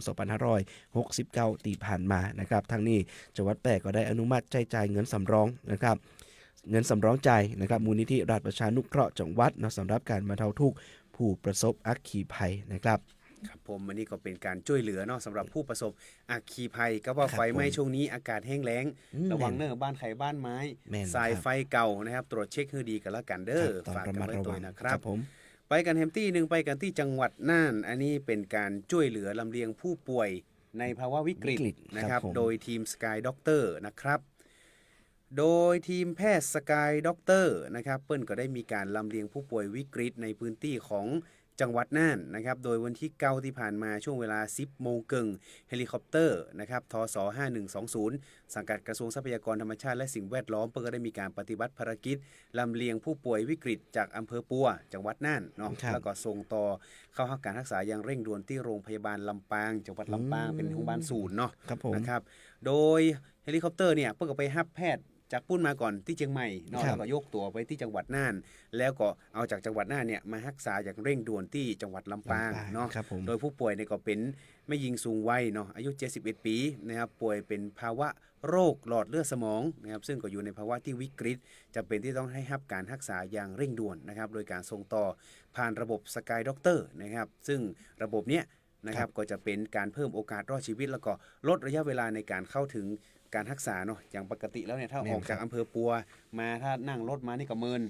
2569ที่ผ่านมานะครับทั้งนี้จังหวัดแปะก็ได้อนุมัติจ่ายเงินสำรองนะครับเงินสำรองจ่ายนะครับมูลนิธิราชประชานุเคราะห์จังหวัดสำหรับการบรรเทาทุกข์ผู้ประสบอัคคีภัยนะครับครับผมอันนี้ก็เป็นการช่วยเหลือเนาะสำหรับผู้ประสบอัคคีภัยก็ว่าไฟไหม้ช่วงนี้อากาศแห้งแล้งระวังเนอะบ้านไข่บ้านไม้สายไฟเก่านะครับตรวจเช็คให้ดีกันแล้วกันเด้อฝากกันไว้ตัวนะครับไปกันแฮมตี้นึงไปกันที่จังหวัดน่านอันนี้เป็นการช่วยเหลือลำเลียงผู้ป่วยในภาวะวิกฤตนะครับโดยทีมสกายด็อกเตอร์นะครับโดยทีมแพทย์สกายด็อกเตอร์นะครับเปิ้ลก็ได้มีการลำเลียงผู้ป่วยวิกฤตในพื้นที่ของจังหวัดน่านนะครับโดยวันที่9ที่ผ่านมาช่วงเวลา 10 โมงครึ่งเฮลิคอปเตอร์นะครับทศ5120สังกัดกระทรวงทรัพยากรธรรมชาติและสิ่งแวดล้อมก็ได้มีการปฏิบัติภารกิจลำเลียงผู้ป่วยวิกฤตจากอำเภอปัวจังหวัดน่านเนาะแล้วก็ส่งต่อเข้ารับการรักษาอย่างเร่งด่วนที่โรงพยาบาลลำปางจังหวัดลำปางเป็นโรงพยาบาลศูนย์เนาะนะครับโดยเฮลิคอปเตอร์เนี่ยเพิ่งก็ไปรับแพทย์จากปุ้นมาก่อนที่เชียงใหม่เนาะแล้วก็ยกตัวไปที่จังหวัดน่านแล้วก็เอาจากจังหวัดน่านเนี่ยมารักษาอย่างเร่งด่วนที่จังหวัดลำปางเนาะโดยผู้ป่วยเนี่ยก็เป็นแม่หญิงสูงวัยเนาะอายุ71ปีนะครับป่วยเป็นภาวะโรคหลอดเลือดสมองนะครับซึ่งก็อยู่ในภาวะที่วิกฤตจำเป็นที่ต้องให้รับการรักษาอย่างเร่งด่วนนะครับโดยการส่งต่อผ่านระบบสกายด็อกเตอร์นะครับซึ่งระบบเนี้ยนะครับก็จะเป็นการเพิ่มโอกาสรอดชีวิตแล้วก็ลดระยะเวลาในการเข้าถึงการรักษาเนาะอย่างปกติแล้วเนี่ยถ้าออกจากอำเภอปัวมาถ้านั่งรถมานี่ก็เมิน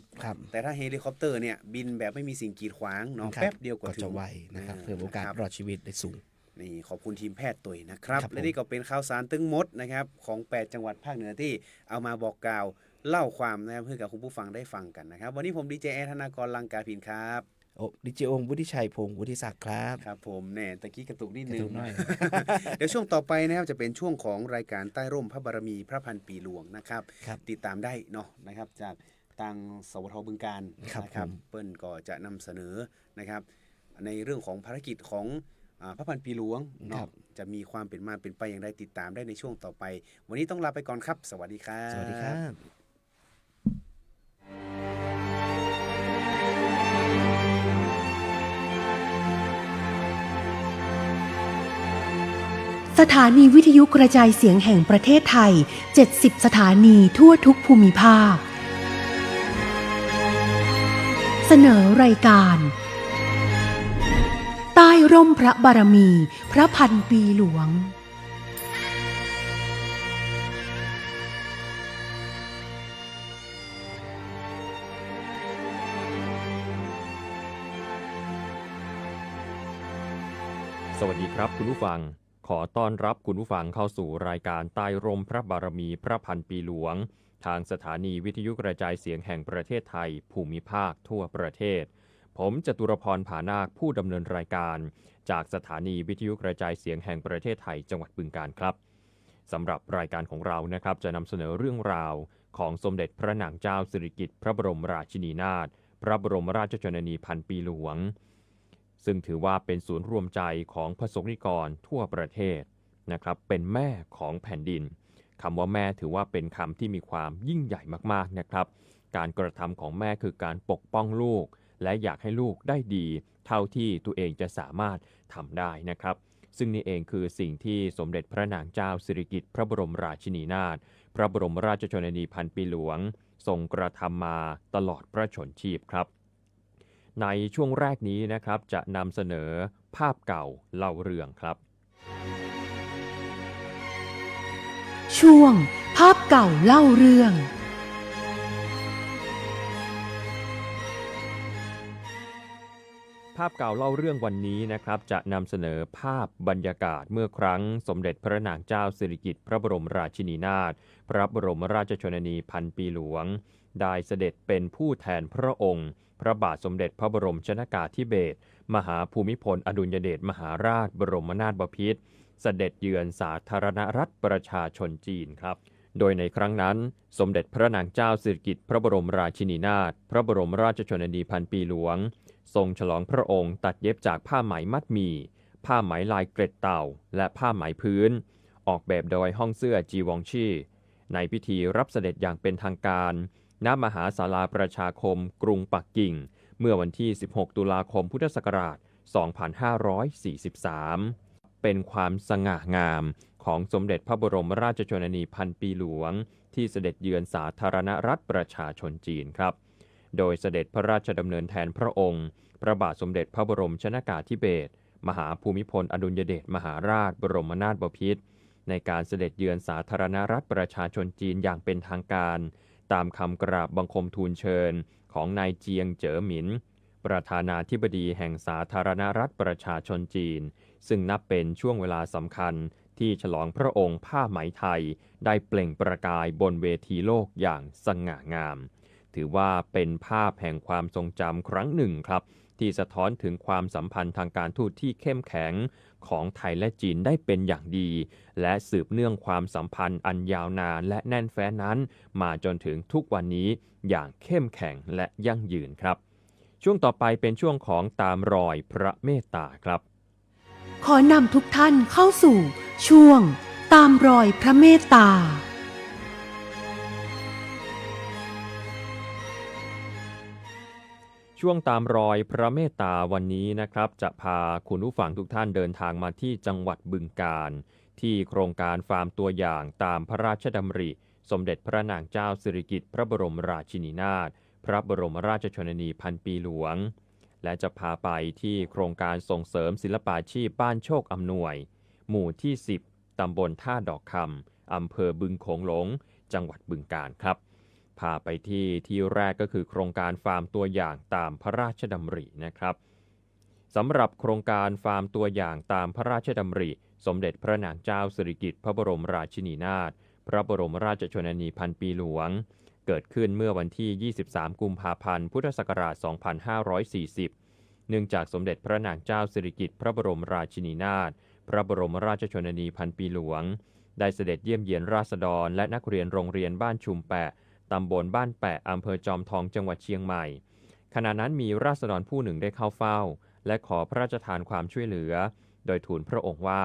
แต่ถ้าเฮลิคอปเตอร์เนี่ยบินแบบไม่มีสิ่งกีดขวางเนาะแป๊บเดียวก็ถึงจะไวนะครับเพิ่มโอกาสรอดชีวิตได้สูงนี่ขอบคุณทีมแพทย์ตุยนะครับและนี่ก็เป็นข่าวสารตึงมดนะครับของ8จังหวัดภาคเหนือที่เอามาบอกกล่าวเล่าความนะครับเพื่อกับคุณผู้ฟังได้ฟังกันนะครับวันนี้ผมดีเจแอร์ธนากรลังกาพินครับดิเจองวุฒิชัยพงศ์วุฒิศักดิ์ครับครับผมแน่ตะกี้กระตุกนิดนึง เดี๋ยวช่วงต่อไปนะครับจะเป็นช่วงของรายการใต้ร่มพระบารมีพระพันปีหลวงนะครับติดตามได้เนาะนะครับจากทางสวทบึงกาฬนะครับเปิ้ลก็จะนำเสนอนะครับในเรื่องของภารกิจของพระพันปีหลวงเนาะจะมีความเป็นมาเป็นไปอย่างไรติดตามได้ในช่วงต่อไปวันนี้ต้องลาไปก่อนครับสวัสดีครับสวัสดีครับสถานีวิทยุกระจายเสียงแห่งประเทศไทย70สถานีทั่วทุกภูมิภาคเสนอรายการใต้ร่มพระบารมีพระพันปีหลวงสวัสดีครับคุณผู้ฟังขอต้อนรับคุณผู้ฟังเข้าสู่รายการใต้ร่มพระบารมีพระพันปีหลวงทางสถานีวิทยุกระจายเสียงแห่งประเทศไทยภูมิภาคทั่วประเทศผมจตุรพรผานาคผู้ดำเนินรายการจากสถานีวิทยุกระจายเสียงแห่งประเทศไทยจังหวัดบึงกาฬครับสำหรับรายการของเรานะครับจะนำเสนอเรื่องราวของสมเด็จพระนางเจ้าสิริกิติ์พระบรมราชินีนาถพระบรมราชชนนีพันปีหลวงซึ่งถือว่าเป็นศูนย์รวมใจของประสบนิกรทั่วประเทศ นะครับเป็นแม่ของแผ่นดินคำว่าแม่ถือว่าเป็นคำที่มีความยิ่งใหญ่มากๆนะครับการกระทำของแม่คือการปกป้องลูกและอยากให้ลูกได้ดีเท่าที่ตัวเองจะสามารถทำได้นะครับซึ่งนี่เองคือสิ่งที่สมเด็จพระนางเจ้าสิริกิติ์พระบรมราชินีนาถพระบรมราชชนนีพันปีหลวงทรงกระทำมาตลอดพระชนชีพครับในช่วงแรกนี้นะครับจะนำเสนอภาพเก่าเล่าเรื่องครับช่วงภาพเก่าเล่าเรื่องภาพเก่าเล่าเรื่องวันนี้นะครับจะนำเสนอภาพบรรยากาศเมื่อครั้งสมเด็จพระนางเจ้าสิริกิติ์พระบรมราชินีนาถพระบรมราชชนนีพันปีหลวงได้เสด็จเป็นผู้แทนพระองค์พระบาทสมเด็จพระบรมชนกาธิเบศรมหาภูมิพลอดุลยเดชมหาราชบรมนาถบพิตรเสด็จเยือนสาธารณรัฐประชาชนจีนครับโดยในครั้งนั้นสมเด็จพระนางเจ้าสิริกิติ์พระบรมราชินีนาถพระบรมราชชนนีพันปีหลวงทรงฉลองพระองค์ตัดเย็บจากผ้าไหมมัดหมี่ผ้าไหมลายเกล็ดเต่าและผ้าไหมพื้นออกแบบโดยห้องเสื้อจีวองชี่ในพิธีรับเสด็จอย่างเป็นทางการณมหาศาลาประชาคมกรุงปักกิ่งเมื่อวันที่16ตุลาคมพุทธศักราช2543เป็นความสง่างามของสมเด็จพระบรมราชชนนีพันปีหลวงที่เสด็จเยือนสาธารณรัฐประชาชนจีนครับโดยเสด็จพระราชดำเนินแทนพระองค์พระบาทสมเด็จพระบรมชนกาธิเบศรมหาภูมิพลอดุลยเดชมหาราชบรมนาถบพิตรในการเสด็จเยือนสาธารณรัฐประชาชนจีนอย่างเป็นทางการตามคำกราบบังคมทูลเชิญของนายเจียงเจ๋อหมินประธานาธิบดีแห่งสาธารณรัฐประชาชนจีนซึ่งนับเป็นช่วงเวลาสำคัญที่ฉลองพระองค์ผ้าไหมไทยได้เปล่งประกายบนเวทีโลกอย่างสง่างามถือว่าเป็นภาพแห่งความทรงจำครั้งหนึ่งครับที่สะท้อนถึงความสัมพันธ์ทางการทูตที่เข้มแข็งของไทยและจีนได้เป็นอย่างดีและสืบเนื่องความสัมพันธ์อันยาวนานและแน่นแฟ้นนั้นมาจนถึงทุกวันนี้อย่างเข้มแข็งและยั่งยืนครับช่วงต่อไปเป็นช่วงของตามรอยพระเมตตาครับขอนำทุกท่านเข้าสู่ช่วงตามรอยพระเมตตาช่วงตามรอยพระเมตตาวันนี้นะครับจะพาคุณผู้ฟังทุกท่านเดินทางมาที่จังหวัดบึงกาฬที่โครงการฟาร์มตัวอย่างตามพระราชดำริสมเด็จพระนางเจ้าสิริกิติ์พระบรมราชินีนาถพระบรมราชชนนีพันปีหลวงและจะพาไปที่โครงการส่งเสริมศิลปาชีพบ้านโชคอำนวยหมู่ที่10ตำบลท่าดอกคำอำเภอบึงโขงหลงจังหวัดบึงกาฬครับพาไปที่แรกก็คือโครงการฟาร์มตัวอย่างตามพระราชดำรินะครับสำหรับโครงการฟาร์มตัวอย่างตามพระราชดำริสมเด็จพระนางเจ้าสิริกิติ์พระบรมราชินีนาถพระบรมราชชนนีพันปีหลวงเกิดขึ้นเมื่อวันที่23กุมภาพันธ์พุทธศักราช2540เนื่องจากสมเด็จพระนางเจ้าสิริกิติ์พระบรมราชินีนาถพระบรมราชชนนีพันปีหลวงได้เสด็จเยี่ยมเยียนราษฎรและนักเรียนโรงเรียนบ้านชุมแปะตำบลบ้านแปะอำเภอจอมทองจังหวัดเชียงใหม่ขณะนั้นมีราษฎรผู้หนึ่งได้เข้าเฝ้าและขอพระราชทานความช่วยเหลือโดยทูลพระองค์ว่า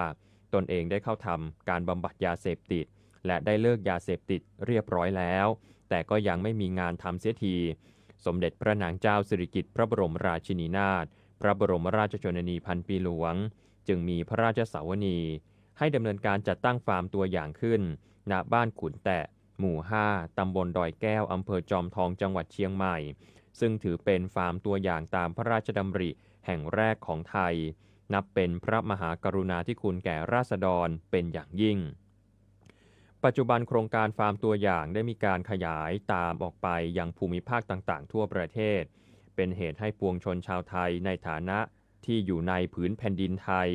ตนเองได้เข้าทำการบำบัดยาเสพติดและได้เลิกยาเสพติดเรียบร้อยแล้วแต่ก็ยังไม่มีงานทำเสียทีสมเด็จพระนางเจ้าสิริกิติ์พระบรมราชินีนาถพระบรมราชชนนีพันปีหลวงจึงมีพระราชสาวนีให้ดำเนินการจัดตั้งฟาร์มตัวอย่างขึ้นณบ้านขุนแตะหมู่5ตำบลดอยแก้วอำเภอจอมทองจังหวัดเชียงใหม่ซึ่งถือเป็นฟาร์มตัวอย่างตามพระราชดำริแห่งแรกของไทยนับเป็นพระมหากรุณาธิคุณแก่ราษฎรเป็นอย่างยิ่งปัจจุบันโครงการฟาร์มตัวอย่างได้มีการขยายตามออกไปยังภูมิภาคต่างๆทั่วประเทศเป็นเหตุให้ปวงชนชาวไทยในฐานะที่อยู่ในผืนแผ่นดินไทย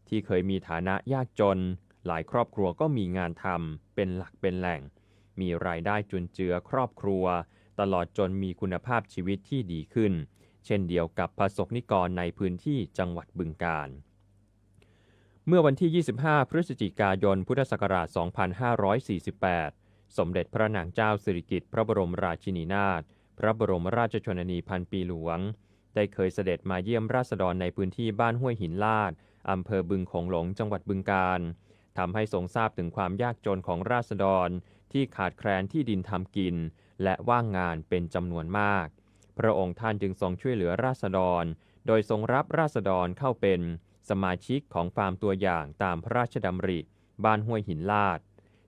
ที่เคยมีฐานะยากจนหลายครอบครัวก็มีงานทำเป็นหลักเป็นแหล่งมีรายได้จุนเจือครอบครัวตลอดจนมีคุณภาพชีวิตที่ดีขึ้นเช่นเดียวกับประสบนิกรในพื้นที่จังหวัดบึงกาฬเมื่อวันที่25พฤศจิกายนพุทธศักราช2548สมเด็จพระนางเจ้าสิริกิติ์พระบรมราชินีนาถพระบรมราชชนนีพันปีหลวงได้เคยเสด็จมาเยี่ยมราษฎรในพื้นที่บ้านห้วยหินลาดอำเภอบึงโขงหลงจังหวัดบึงกาฬ ทำให้ทรงทราบถึงความยากจนของราษฎรที่ขาดแคลนที่ดินทำกินและว่างงานเป็นจำนวนมากพระองค์ท่านจึงทรงช่วยเหลือราษฎรโดยทรงรับราษฎรเข้าเป็นสมาชิกของฟาร์มตัวอย่างตามพระราชดำริบ้านห้วยหินลาด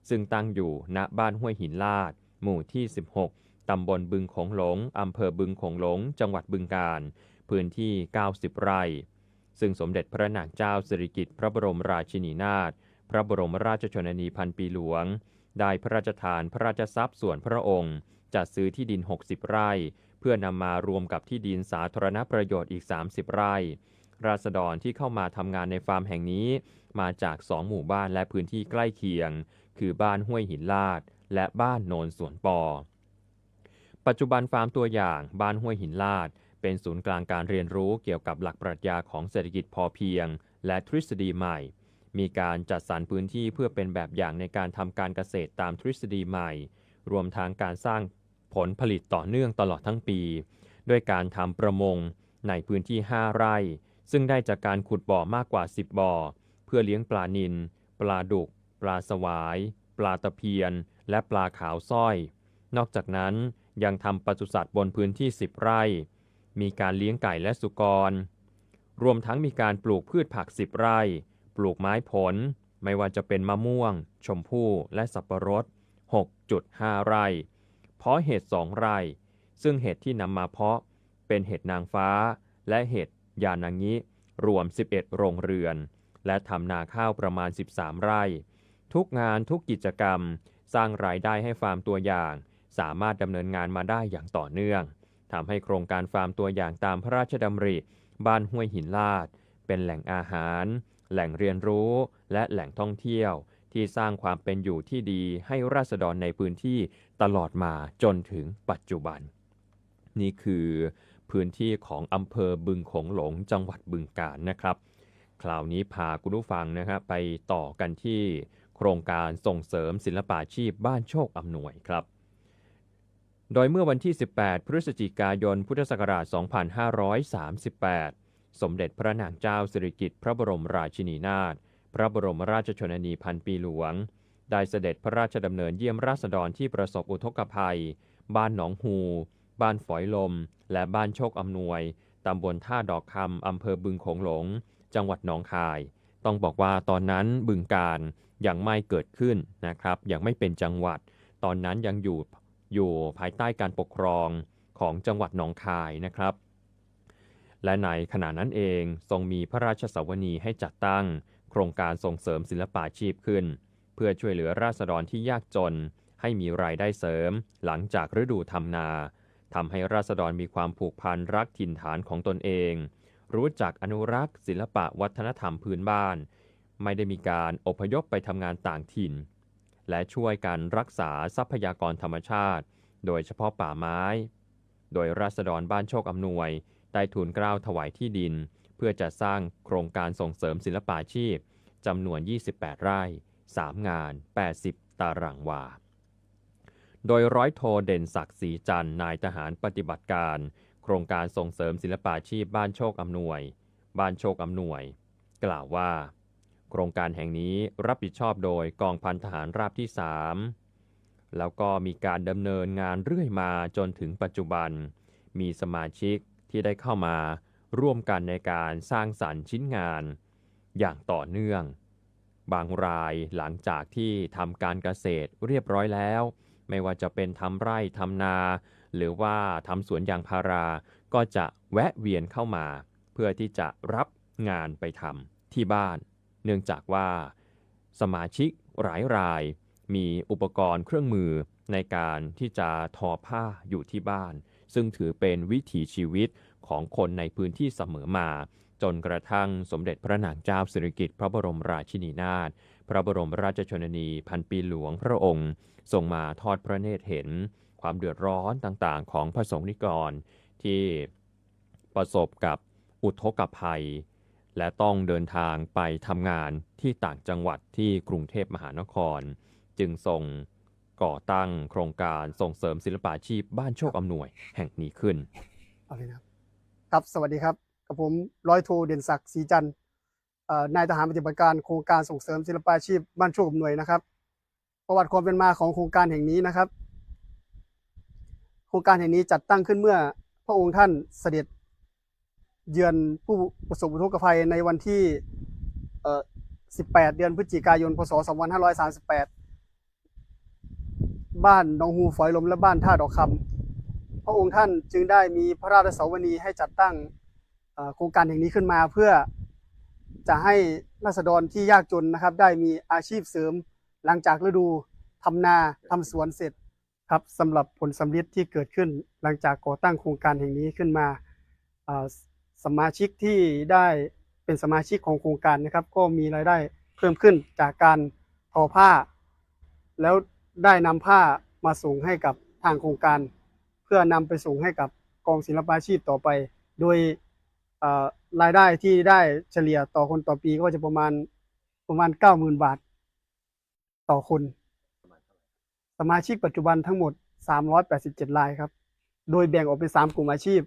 ซึ่งตั้งอยู่ณบ้านห้วยหินลาดหมู่ที่ 16 ตำบลบึงโขงหลงอำเภอบึงโขงหลงจังหวัดบึงกาฬพื้นที่ 90 ไร่ซึ่งสมเด็จพระนางเจ้าสิริกิติ์พระบรมราชินีนาถพระบรมราชชนนีพันปีหลวงได้พระราชทานพระราชทรัพย์ส่วนพระองค์จัดซื้อที่ดิน 60 ไร่เพื่อนำมารวมกับที่ดินสาธารณประโยชน์อีก 30 ไร่ราษฎรที่เข้ามาทำงานในฟาร์มแห่งนี้มาจาก 2 หมู่บ้านและพื้นที่ใกล้เคียงคือบ้านห้วยหินลาดและบ้านโนนสวนปอปัจจุบันฟาร์มตัวอย่างบ้านห้วยหินลาดเป็นศูนย์กลางการเรียนรู้เกี่ยวกับหลักปรัชญาของเศรษฐกิจพอเพียงและทฤษฎีใหม่มีการจัดสรรพื้นที่เพื่อเป็นแบบอย่างในการทำการเกษตรตามทฤษฎีใหม่รวมทั้งการสร้างผลผลิตต่อเนื่องตลอดทั้งปีด้วยการทำประมงในพื้นที่ 5 ไร่ซึ่งได้จากการขุดบ่อมากกว่า 10 บ่อเพื่อเลี้ยงปลานิลปลาดุกปลาสวายปลาตะเพียนและปลาขาวสร้อยนอกจากนั้นยังทำปศุสัตว์บนพื้นที่ 10 ไร่มีการเลี้ยงไก่และสุกรรวมทั้งมีการปลูกพืชผัก 10 ไร่ปลูกไม้ผลไม่ว่าจะเป็นมะม่วงชมพู่และสับปะรด 6.5 ไร่เพาะเห็ด 2 ไร่ซึ่งเห็ดที่นำมาเพาะเป็นเห็ดนางฟ้าและเห็ดยานางิรวม 11 โรงเรือนและทำนาข้าวประมาณ 13 ไร่ทุกงานทุกกิจกรรมสร้างรายได้ให้ฟาร์มตัวอย่างสามารถดำเนินงานมาได้อย่างต่อเนื่องทำให้โครงการฟาร์มตัวอย่างตามพระราชดำริบ้านห้วยหินลาดเป็นแหล่งอาหารแหล่งเรียนรู้และแหล่งท่องเที่ยวที่สร้างความเป็นอยู่ที่ดีให้ราษฎรในพื้นที่ตลอดมาจนถึงปัจจุบันนี่คือพื้นที่ของอำเภอบึงโขงหลงจังหวัดบึงกาฬนะครับคราวนี้พาคุณผู้ฟังนะครับไปต่อกันที่โครงการส่งเสริมศิลปาชีพบ้านโชคอำนวยครับโดยเมื่อวันที่ 18 พฤศจิกายน พุทธศักราช 2538 สมเด็จพระนางเจ้าสิริกิติ์พระบรมราชินีนาถพระบรมราชชนนีพันปีหลวงได้เสด็จพระราชดำเนินเยี่ยมราษฎรที่ประสบอุทกภัยบ้านหนองฮูบ้านฝอยลมและบ้านโชคอำนวยตำบลท่าดอกคำอำเภอบึงโขงหลงจังหวัดหนองคายต้องบอกว่าตอนนั้นบึงกาฬยังไม่เกิดขึ้นนะครับยังไม่เป็นจังหวัดตอนนั้นยังอยู่ภายใต้การปกครองของจังหวัดหนองคายนะครับและในขณะนั้นเองทรงมีพระราชสวนีให้จัดตั้งโครงการส่งเสริมศิลปาชีพขึ้นเพื่อช่วยเหลือราษฎรที่ยากจนให้มีรายได้เสริมหลังจากฤดูทำนาทำให้ราษฎรมีความผูกพันรักถิ่นฐานของตนเองรู้จักอนุรักษ์ศิลปะวัฒนธรรมพื้นบ้านไม่ได้มีการอพยพไปทำงานต่างถิ่นและช่วยกันรักษาทรัพยากรธรรมชาติโดยเฉพาะป่าไม้โดยราษฎรบ้านโชคอำนวยได้ทูลเกล้าถวายที่ดินเพื่อจะสร้างโครงการส่งเสริมศิลปาชีพจำนวน 28 ไร่ 3 งาน 80 ตารางวาโดยร้อยโทเด่นศักดิ์ศรีจันทร์นายทหารปฏิบัติการโครงการส่งเสริมศิลปาชีพบ้านโชคอำนวยกล่าวว่าโครงการแห่งนี้รับผิดชอบโดยกองพันทหารราบที่ 3แล้วก็มีการดำเนินงานเรื่อยมาจนถึงปัจจุบันมีสมาชิกที่ได้เข้ามาร่วมกันในการสร้างสรรค์ชิ้นงานอย่างต่อเนื่องบางรายหลังจากที่ทำการเกษตรเรียบร้อยแล้วไม่ว่าจะเป็นทำไร่ทำนาหรือว่าทำสวนยางพาราก็จะแวะเวียนเข้ามาเพื่อที่จะรับงานไปทำที่บ้านเนื่องจากว่าสมาชิกหลายรายมีอุปกรณ์เครื่องมือในการที่จะทอผ้าอยู่ที่บ้านซึ่งถือเป็นวิถีชีวิตของคนในพื้นที่เสมอมาจนกระทั่งสมเด็จพระนางเจ้าสิริกิติ์พระบรมราชินีนาถพระบรมราชชนนีพันปีหลวงพระองค์ทรงมาทอดพระเนตรเห็นความเดือดร้อนต่างๆของพระสงฆ์นิกรที่ประสบกับอุทกภัยและต้องเดินทางไปทำงานที่ต่างจังหวัดที่กรุงเทพมหานครจึงทรงก่อตั้งโครงการส่งเสริมศิลปาชีพบ้านโชคอำนวยแห่งนี้ขึ้นครับสวัสดีครับกับผมร้อยโทเด่นศักดิ์ศรีจันทร์ นายทหารปฏิบัติการโครงการส่งเสริมศิลปาชีพบ้านโชคอำนวยนะครับประวัติความเป็นมาของโครงการแห่งนี้นะครับโครงการแห่งนี้จัดตั้งขึ้นเมื่อพระองค์ท่านเสด็จเยือนผู้ประสบอุทกภัยในวันที่18 เดือนพฤศจิกายน พ.ศ. 2538 บ้านหนองฮูฝอยลมและบ้านท่าดอกคำพระองค์ท่านจึงได้มีพระราชสวนีให้จัดตั้งโครงการแห่งนี้ขึ้นมาเพื่อจะให้ราษฎรที่ยากจนนะครับได้มีอาชีพเสริมหลังจากฤดูทำนาทำสวนเสร็จครับสำหรับผลสำลิดที่เกิดขึ้นหลังจากก่อตั้งโครงการแห่งนี้ขึ้นมาสมาชิกที่ได้เป็นสมาชิกของโครงการนะครับก็มีรายได้เพิ่มขึ้นจากการทอผ้าแล้วได้นำผ้ามาส่งให้กับทางโครงการเพื่อนำไปส่งให้กับกองศิลปาชีพต่อไปโดยรายได้ที่ได้เฉลี่ยต่อคนต่อปีก็จะประมาณ 90,000 บาทต่อคนสมาชิกปัจจุบันทั้งหมด387รายครับโดยแบ่งออกเป็น3กลุ่มอาชีพ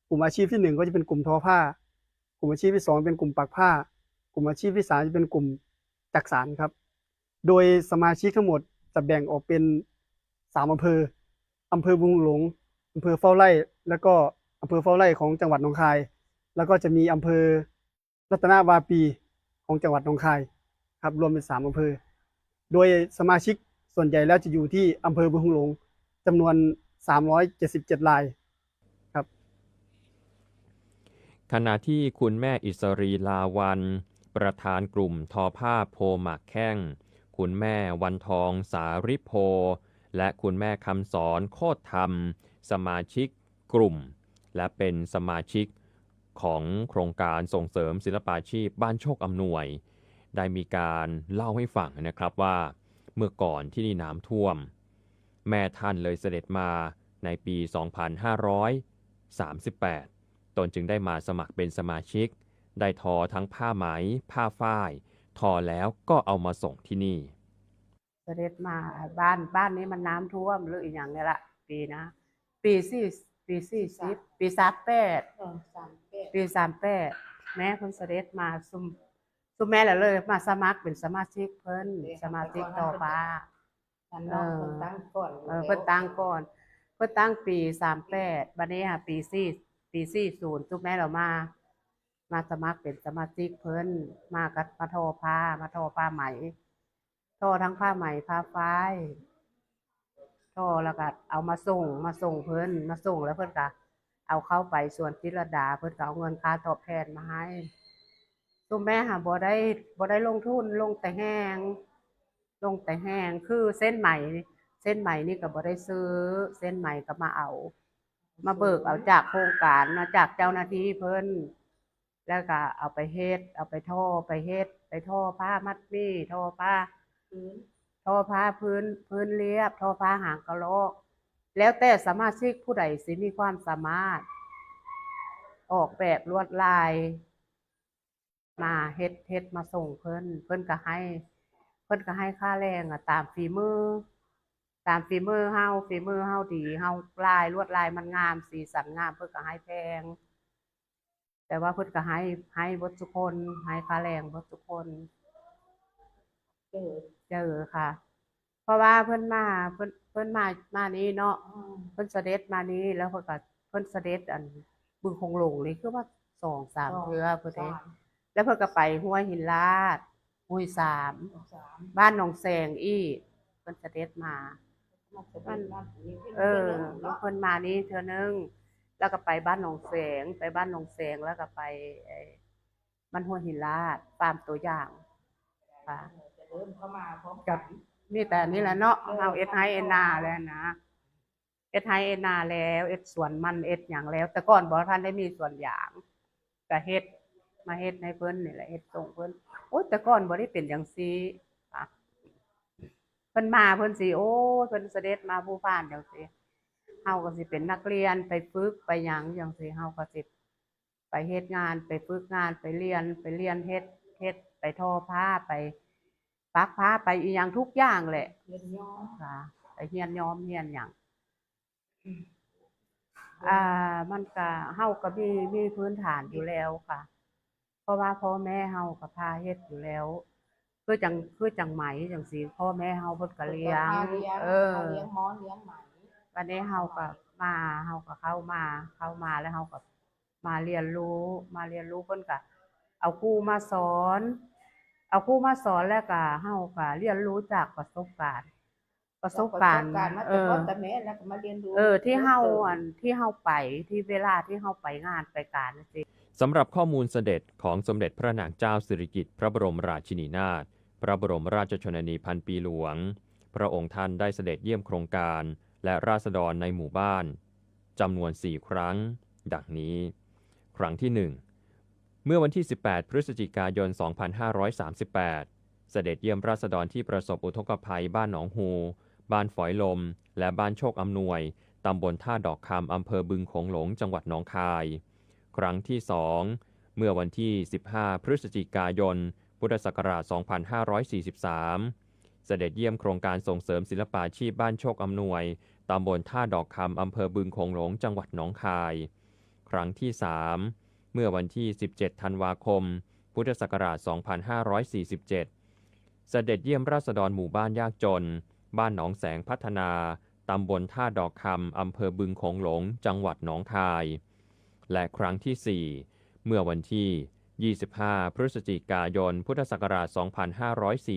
กลุ่มอาชีพที่1ก็จะเป็นกลุ่มทอผ้ากลุ่มอาชีพที่2เป็นกลุ่มปักผ้ากลุ่มอาชีพที่3จะเป็นกลุ่มจักสานครับโดยสมาชิกทั้งหมดจะแบ่งออกเป็น3อำเภอบุงหลงอำเภอเฝ้าไร่แล้วก็อำเภอเฝ้าไร่ของจังหวัดหนองคายแล้วก็จะมีอำเภอรัตนวาปีของจังหวัดหนองคายครับรวมเป็น3อำเภอโดยสมาชิกส่วนใหญ่แล้วจะอยู่ที่อำเภอบุงหลงจำนวน377รายครับขณะที่คุณแม่อิสรีลาวันประธานกลุ่มทอผ้าโพหมากแข้งคุณแม่วันทองสาริโพและคุณแม่คำสอนโคตรธรรมสมาชิกกลุ่มและเป็นสมาชิกของโครงการส่งเสริมศิลปาชีพบ้านโชคอำนวยได้มีการเล่าให้ฟังนะครับว่าเมื่อก่อนที่นี่น้ำท่วมแม่ท่านเลยเสด็จมาในปี 2538 ตนจึงได้มาสมัครเป็นสมาชิกได้ทอทั้งผ้าไหมผ้าฝ้ายทอแล้วก็เอามาส่งที่นี่เสด็จมาบ้านนี้มันน้ำท่วมหรืออีกอย่างเนี่ยละปีนะปี40ปี38ปี38แม่คนเสด็จมาซุมแม่เลยมาสมัครเป็นสมาชิกเพิ่นสมาชิกต่อป้าเพิ่นตั้งก่อนเพิ่นตั้งปี38บัดนี้ค่ะปี40ทุกแม่เรามาสมัครเป็นสมาชิกเพิ่นมาทอผ้าไหมทอทั้งผ้าไหมผ้าฝ้ายทอแล้วก็เอามาส่งเพิ่นมาส่งแล้วเพิ่นก็เอาเข้าไปสวนจิรดาเพิ่นก็เอาเงินค่าตอบแทนมาให้ทุกแม่ค่ะบ่ได้ลงทุนลงแต่แห้งคือเส้นไหมนี่ก็บ่ได้ซื้อเส้นไหมก็มาเบิกเอาจากโครงการมาจากเจ้าหน้าที่เพิ่นแล้วก็เอาไปเฮ็ดเอาไปทอไปทอผ้ามัดมี่ทอผ้าพื้นเรียบทอผ้าหางกะโหลกแล้วแต่สมาชิกผู้ใดสิมีความสามารถออกแบบลวดลายมาเฮ็ดมาส่งเพิ่นก็ให้ค่าแรงตามฝีมือเฮาดีเฮาลวดลายมันงามสีสันงามเพิ่นก็ให้แพงแต่ว่าเพิ่นก็ให้เบิดทุกคนให้ค่าแรงเบิดทุกคนเจอค่ะเพราะว่าเพิ่นมานี้เนาะเพิ่นเสด็จมานี้แล้วเพิ่นเสด็จอันบึงคงหลงนี่คือว่า 2-3 เทื่อเพิ่นเด้แล้วเพิ่นก็ไปห้วยหินลาดห้วย3บ้านหนองแสงอีกเพิ่นเสด็จมาเพิ่นมานี้เทื่อนึงแล้วก็ไปบ้านหนองแสงแล้วก็ไปบ้านห้วยหินลาดตามตัวอย่างค่ะเริ่มเข้ามาพร้อมกับมีแต่นี่แหละเนาะเฮาเอ็ดไฮเอ็นนาแล้วนะเอ็ดไฮเอ็นนาแล้วเอ็ดสวนมันเอ็ดหยังแล้วแต่ก่อนบ่ทันได้มีสวนยางก็เฮ็ดมาเฮ็ดให้เพิ่นนี่แหละเฮ็ดส่งเพิ่นโอ้แต่ก่อนบ่ได้เป็นจังซี่ค่ะเพิ่นมาเพิ่นสิโอ้เพิ่นเสด็จมาผู้ผ่านจังซี่เฮาก็สิเป็นนักเรียนไปฝึกไปหยังจังซี่เฮาก็สิไปเฮ็ดงานไปฝึกงานไปเรียนเฮ็ดไปทอผ้าไปปักผ้าไปอีหยังทุกอย่างแหละค่ะไปเฮียนย้อมเฮียนหยังมันก็เฮาก็มีพื้นฐานอยู่แล้วค่ะ เพราะว่าพ่อแม่เฮาก็พาเฮ็ดอยู่แล้วคือจังไหมจังซี่พ่อแม่เฮาเพิ่นก็เลี้ยงเลี้ยงม้อนเลี้ยงไหม วันนี้เฮาก็เข้ามาแล้วเฮาก็มาเรียนรู้เพิ่นก็เอาครูมาสอนแล้วก็เฮาก็เรียนรู้จากประสบการณ์มาแต่พ่อแต่แม่แล้วก็มาเรียนรู้ที่เฮาไปที่เวลาที่เฮาไปงานไปการนั่นสิ สำหรับข้อมูลเสด็จของสมเด็จพระนางเจ้าสิริกิติ์พระบรมราชินีนาถพระบรมราชชนนีพันปีหลวงพระองค์ท่านได้เสด็จเยี่ยมโครงการและราษฎรในหมู่บ้านจำนวน4ครั้งดังนี้ครั้งที่1เมื่อวันที่18พฤศจิกายน2538เสด็จเยี่ยมราษฎรที่ประสบอุทกภัยบ้านหนองฮูบ้านฝอยลมและบ้านโชคอำนวยตำบลท่าดอกคำอำเภอบึงโขงหลงจังหวัดหนองคายครั้งที่2เมื่อวันที่15พฤศจิกายนพุทธศักราช2543เสด็จเยี่ยมโครงการส่งเสริมศิลปาชีพบ้านโชคอำนวยตำบลท่าดอกคำอำเภอบึงโขงหลงจังหวัดหนองคายครั้งที่3เมื่อวันที่17ธันวาคมพุทธศักราช2547เสด็จเยี่ยมราษฎรหมู่บ้านยากจนบ้านหนองแสงพัฒนาตำบลท่าดอกคำอำเภอบึงโขงหลงจังหวัดหนองคายและครั้งที่4เมื่อวันที่25พฤศจิกายนพุทธศักราช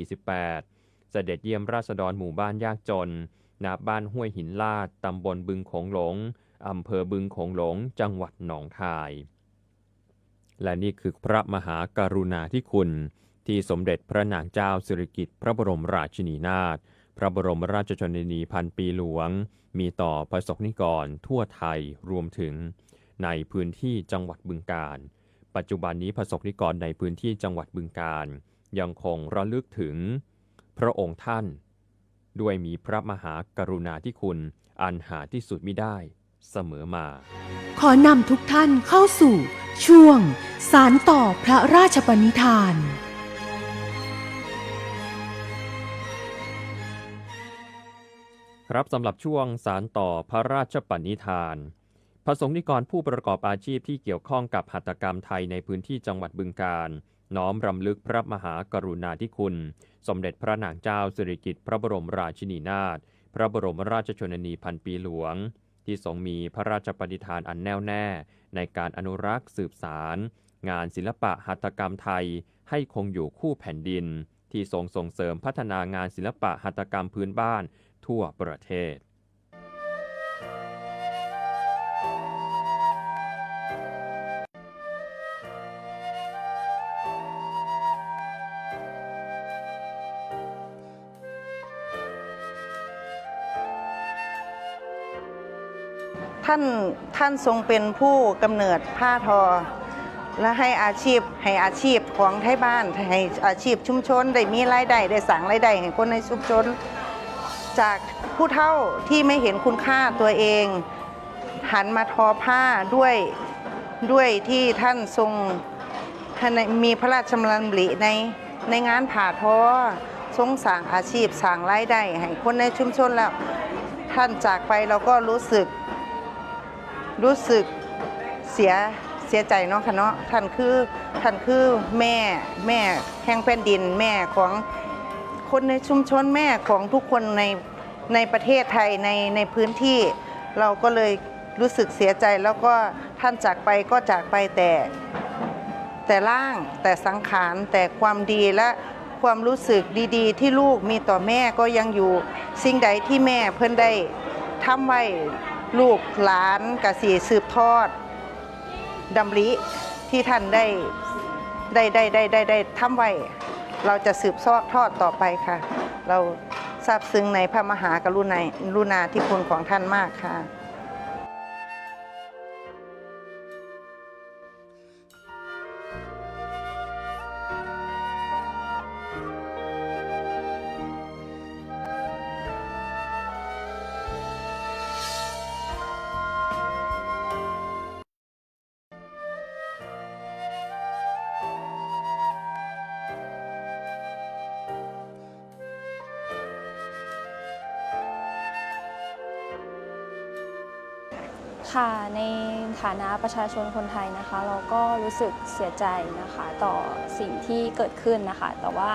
2548เสด็จเยี่ยมราษฎรหมู่บ้านยากจนณบ้านห้วยหินลาดตำบลบึงโขงหลงอำเภอบึงโขงหลงจังหวัดหนองคายและนี่คือพระมหากรุณาธิคุณที่สมเด็จพระนางเจ้าสิริกิติ์พระบรมราชินีนาถพระบรมราชชนนีพันปีหลวงมีต่อประสบนิกรทั่วไทยรวมถึงในพื้นที่จังหวัดบึงกาฬปัจจุบันนี้ประสบนิกรในพื้นที่จังหวัดบึงกาฬยังคงระลึกถึงพระองค์ท่านด้วยมีพระมหากรุณาธิคุณอันหาที่สุดมิได้เสมอมาขอนำทุกท่านเข้าสู่ช่วงสารต่อพระราชปณิธานครับสำหรับช่วงสารต่อพระราชปณิธานประสงค์นิกรผู้ประกอบอาชีพที่เกี่ยวข้องกับหัตถกรรมไทยในพื้นที่จังหวัดบึงกาฬน้อมรำลึกพระมหากรุณาธิคุณสมเด็จพระนางเจ้าสิริกิติ์พระบรมราชินีนาถพระบรมราชชนนีพันปีหลวงที่ทรงมีพระราชปณิธานอันแน่วแน่ในการอนุรักษ์สืบสารงานศิลปะหัตถกรรมไทยให้คงอยู่คู่แผ่นดินที่ทรงส่งเสริมพัฒนางานศิลปะหัตถกรรมพื้นบ้านทั่วประเทศท่านทรงเป็นผู้กำเนิดผ้าทอและให้อาชีพของไทยบ้านให้อาชีพชุมชนได้มีรายได้ได้สั่งรายได้ให้คนในชุมชนจากผู้เฒ่าที่ไม่เห็นคุณค่าตัวเองหันมาทอผ้าด้วยที่ท่านทรงมีพระราชดำริในงานผ่าทอทรงสั่งอาชีพสั่งรายได้ให้คนในชุมชนแล้วท่านจากไปเราก็รู้สึกเสียใจเนาะค่ะเนาะท่านคือแม่แห่งแผ่นดินแม่ของคนในชุมชนแม่ของทุกคนในประเทศไทยในพื้นที่เราก็เลยรู้สึกเสียใจแล้วก็ท่านจากไปก็จากไปแต่ร่างแต่สังขารแต่ความดีและความรู้สึกดีๆที่ลูกมีต่อแม่ก็ยังอยู่สิ่งใดที่แม่เพิ่นได้ทำไว้ลูกหลานกสิสืบทอดดำริที่ท่านได้ทำไว้เราจะสืบทอดต่อไปค่ะเราซาบซึ้งในพระมหากรุณาธิคุณของท่านมากค่ะ ค่ะในฐานะประชาชนคนไทยนะคะเราก็รู้สึกเสียใจนะคะต่อสิ่งที่เกิดขึ้นนะคะแต่ว่า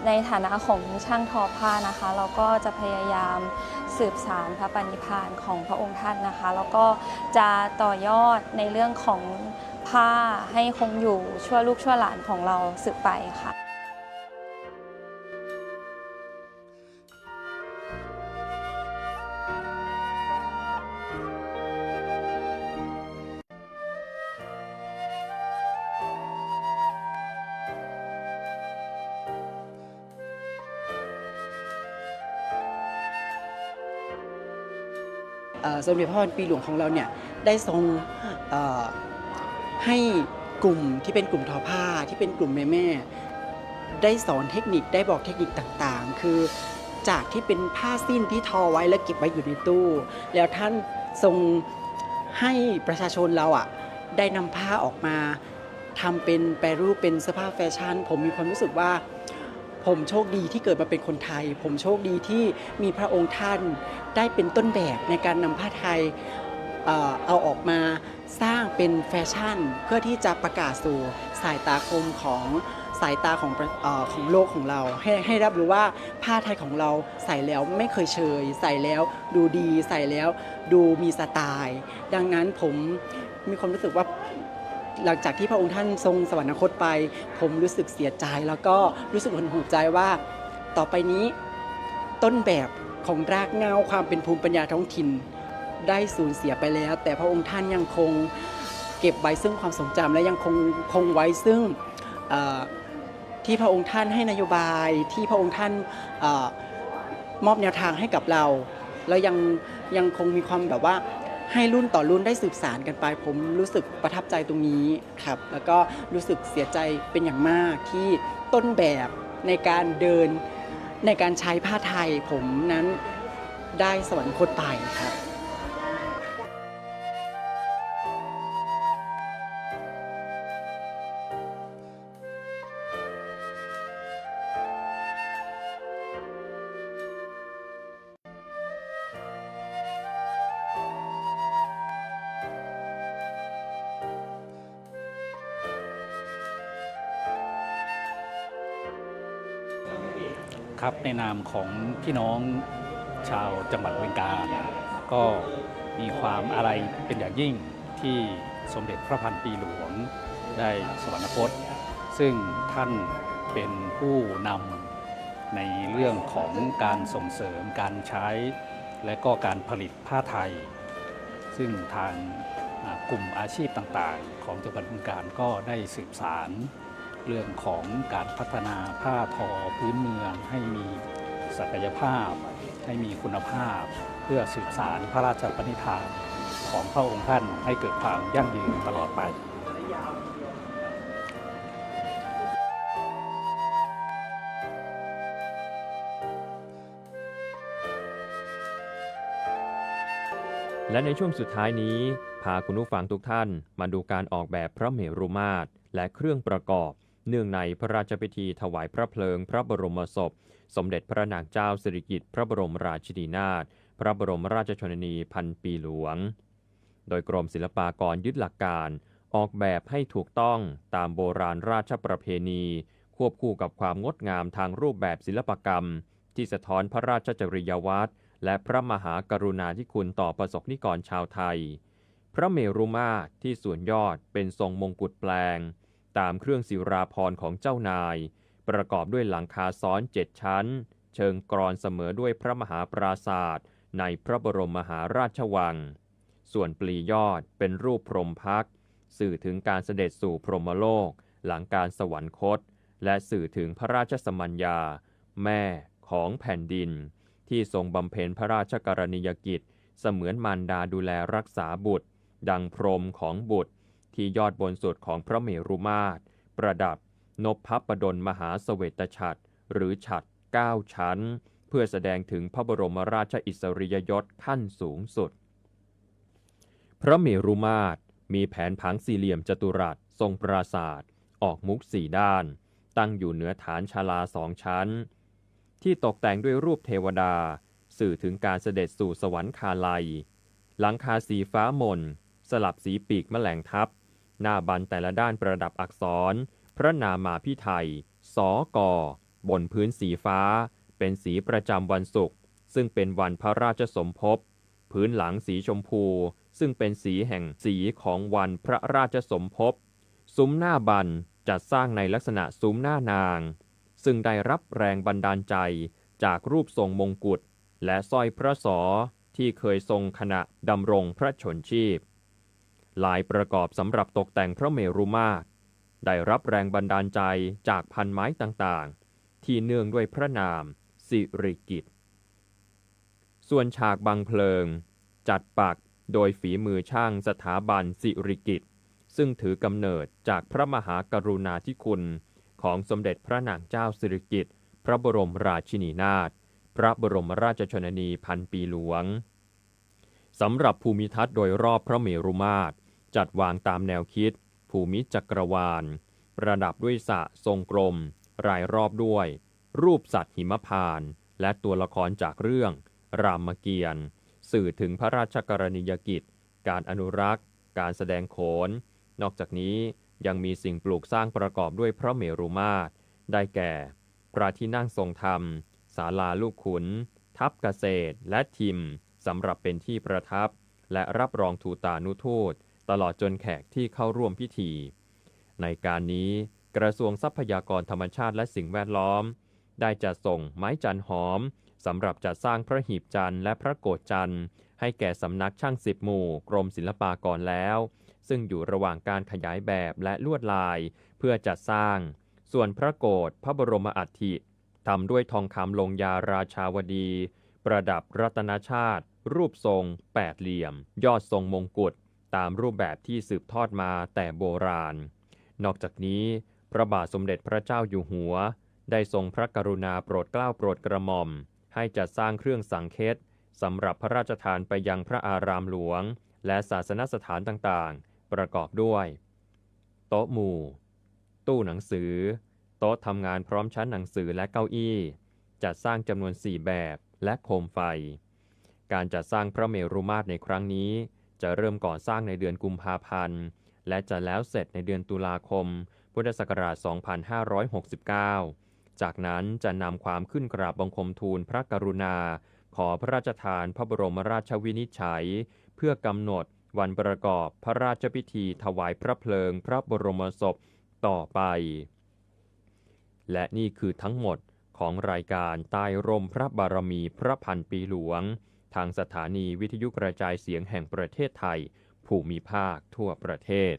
ในฐานะของช่างทอผ้านะคะเราก็จะพยายามสืบสานพระปณิพานของพระองค์ท่านนะคะแล้วก็จะต่อยอดในเรื่องของผ้าให้คงอยู่ชั่วลูกชั่วหลานของเราสืบไปค่ะสมเด็จพระพันปีหลวงของเราเนี่ยได้ทรงให้กลุ่มที่เป็นกลุ่มทอผ้าที่เป็นกลุ่มแม่ได้สอนเทคนิคได้บอกเทคนิคต่างๆคือจากที่เป็นผ้าสิ้นที่ทอไว้แล้วเก็บไว้อยู่ในตู้แล้วท่านทรงให้ประชาชนเราได้นำผ้าออกมาทำเป็นแปรรูปเป็นเสื้อผ้าแฟชั่นผมมีความรู้สึกว่าผมโชคดีที่เกิดมาเป็นคนไทยผมโชคดีที่มีพระองค์ท่านได้เป็นต้นแบบในการนำผ้าไทยเอาออกมาสร้างเป็นแฟชั่นเพื่อที่จะประกาศสู่สายตาคมของสายตาของโลกของเราให้รับรู้ว่าผ้าไทยของเราใส่แล้วไม่เคยเชยใส่แล้วดูดีใส่แล้วดูมีสไตล์ดังนั้นผมมีความรู้สึกว่าหลังจากที่พระองค์ท่านทรงสวรรคตไปผมรู้สึกเสียใจแล้วก็รู้สึกหดหู่ใจว่าต่อไปนี้ต้นแบบของรากเหง้าความเป็นภูมิปัญญาท้องถิ่นได้สูญเสียไปแล้วแต่พระองค์ท่านยังคงเก็บไว้ซึ่งความทรงจำและยังคงไว้ซึ่งที่พระองค์ท่านให้นโยบายที่พระองค์ท่านมอบแนวทางให้กับเราแล้วยังคงมีความแบบว่าให้รุ่นต่อรุ่นได้สืบสานกันไปผมรู้สึกประทับใจตรงนี้ครับแล้วก็รู้สึกเสียใจเป็นอย่างมากที่ต้นแบบในการเดินในการใช้ผ้าไทยผมนั้นได้สวรรคตไปครับ ครับในนามของพี่น้องชาวจังหวัดบึงกาฬก็มีความอาลัยเป็นอย่างยิ่งที่สมเด็จพระพันปีหลวงได้สวรรคตซึ่งท่านเป็นผู้นำในเรื่องของการส่งเสริมการใช้และก็การผลิตผ้าไทยซึ่งทางกลุ่มอาชีพต่างๆของจังหวัดบึงกาฬก็ได้สืบสานเรื่องของการพัฒนาผ้าทอพื้นเมืองให้มีศักยภาพให้มีคุณภาพเพื่อสืบสานพระราชปณิธานของพระองค์ท่านให้เกิดความยั่งยืนตลอดไปและในช่วงสุดท้ายนี้พาคุณผู้ฟังทุกท่านมาดูการออกแบบพระเมรุมาตรและเครื่องประกอบเนื่องในพระราชพิธีถวายพระเพลิงพระบรมศพสมเด็จพระนางเจ้าสิริกิติ์พระบรมราชินีนาถพระบรมราชชนนีพันปีหลวงโดยกรมศิลปากรยึดหลักการออกแบบให้ถูกต้องตามโบราณราชประเพณีควบคู่กับความงดงามทางรูปแบบศิลปกรรมที่สะท้อนพระราชจริยวัตรและพระมหากรุณาธิคุณต่อประสบนิกรชาวไทยพระเมรุมาตรที่ส่วนยอดเป็นทรงมงกุฎแปลงตามเครื่องศิราภรณ์ของเจ้านายประกอบด้วยหลังคาซ้อน7ชั้นเชิงกรอนเสมอด้วยพระมหาปราสาทในพระบรมมหาราชวังส่วนปลียอดเป็นรูปพรหมพักตร์สื่อถึงการเสด็จสู่พรหมโลกหลังการสวรรคตและสื่อถึงพระราชสมัญญาแม่ของแผ่นดินที่ทรงบำเพ็ญพระราชกรณียกิจเสมือนมารดาดูแลรักษาบุตรดังพรหมของบุตรที่ยอดบนสุดของพระเมรุมาตรประดับนพพดลมหาเสวตฉัตรหรือฉัตร9ชั้นเพื่อแสดงถึงพระบรมราชอิสริยยศขั้นสูงสุดพระเมรุมาตรมีแผนผังสี่เหลี่ยมจัตุรัสทรงปราสาทออกมุก4ด้านตั้งอยู่เหนือฐานศาลา2ชั้นที่ตกแต่งด้วยรูปเทวดาสื่อถึงการเสด็จสู่สวรรคาลัย หลังคาสีฟ้ามนสลับสีปีกแมลงทับหน้าบันแต่ละด้านประดับอักษรพระนามาภิไธยสก.บนพื้นสีฟ้าเป็นสีประจำวันศุกร์ซึ่งเป็นวันพระราชสมภพพื้นหลังสีชมพูซึ่งเป็นสีแห่งสีของวันพระราชสมภพซุ้มหน้าบันจัดสร้างในลักษณะซุ้มหน้านางซึ่งได้รับแรงบันดาลใจจากรูปทรงมงกุฎและสร้อยพระศรที่เคยทรงขณะดำรงพระชนชีพลายประกอบสำหรับตกแต่งพระเมรุมาตรได้รับแรงบันดาลใจจากพันไม้ต่างๆที่เนื่องด้วยพระนามสิริกิติ์ส่วนฉากบังเพลิงจัดปักโดยฝีมือช่างสถาบันสิริกิติ์ซึ่งถือกำเนิดจากพระมหากรุณาธิคุณของสมเด็จพระนางเจ้าสิริกิติ์พระบรมราชินีนาถพระบรมราชชนนีพันปีหลวงสำหรับภูมิทัศน์โดยรอบพระเมรุมาตรจัดวางตามแนวคิดภูมิจักรวาลประดับด้วยสระทรงกลมรายรอบด้วยรูปสัตว์หิมพานต์และตัวละครจากเรื่องรามเกียรติ์สื่อถึงพระราชกรณียกิจการอนุรักษ์การแสดงโขนนอกจากนี้ยังมีสิ่งปลูกสร้างประกอบด้วยพระเมรุมาตรได้แก่พระที่นั่งทรงธรรมศาลาลูกขุนทัพเกษตรและทิมสำหรับเป็นที่ประทับและรับรองทูตานุทูตตลอดจนแขกที่เข้าร่วมพิธีในการนี้กระทรวงทรัพยากรธรรมชาติและสิ่งแวดล้อมได้จัดส่งไม้จันหอมสำหรับจัดสร้างพระหีบจันทร์และพระโกฐจันทร์ให้แก่สำนักช่าง10 หมู่กรมศิลปากรแล้วซึ่งอยู่ระหว่างการขยายแบบและลวดลายเพื่อจัดสร้างส่วนพระโกฐพระบรมอัฐิทำด้วยทองคำลงยาราชาวดีประดับรัตนชาติรูปทรงแปดเหลี่ยมยอดทรงมงกุฎตามรูปแบบที่สืบทอดมาแต่โบราณนอกจากนี้พระบาทสมเด็จพระเจ้าอยู่หัวได้ทรงพระกรุณาโปรดเกล้าโปรดกระหม่อมให้จัดสร้างเครื่องสังเฆตสำหรับพระราชทานไปยังพระอารามหลวงและศาสนสถานต่างๆประกอบด้วยโต๊ะหมู่ตู้หนังสือโต๊ะทำงานพร้อมชั้นหนังสือและเก้าอี้จัดสร้างจำนวน4แบบและโคมไฟการจัดสร้างพระเมรุมาตรในครั้งนี้จะเริ่มก่อสร้างในเดือนกุมภาพันธ์และจะแล้วเสร็จในเดือนตุลาคมพุทธศักราช 2569 จากนั้นจะนำความขึ้นกราบบังคมทูลพระกรุณาขอพระราชทานพระบรมราชวินิจฉัยเพื่อกำหนดวันประกอบพระราชพิธีถวายพระเพลิงพระบรมศพต่อไปและนี่คือทั้งหมดของรายการใต้ร่มพระบารมีพระพันปีหลวงทางสถานีวิทยุกระจายเสียงแห่งประเทศไทยภูมิภาคทั่วประเทศ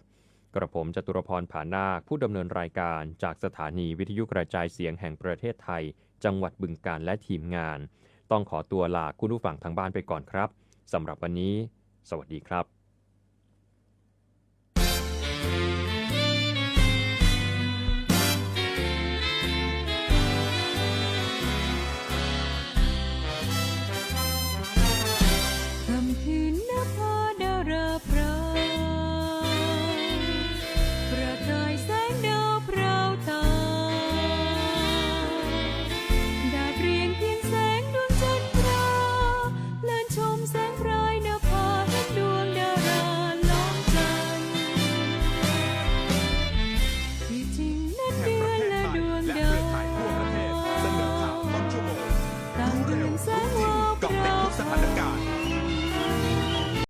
กระผมจตุรพร ผานาคผู้ดำเนินรายการจากสถานีวิทยุกระจายเสียงแห่งประเทศไทยจังหวัดบึงกาฬและทีมงานต้องขอตัวลาคุณผู้ฟังทางบ้านไปก่อนครับสำหรับวันนี้สวัสดีครับ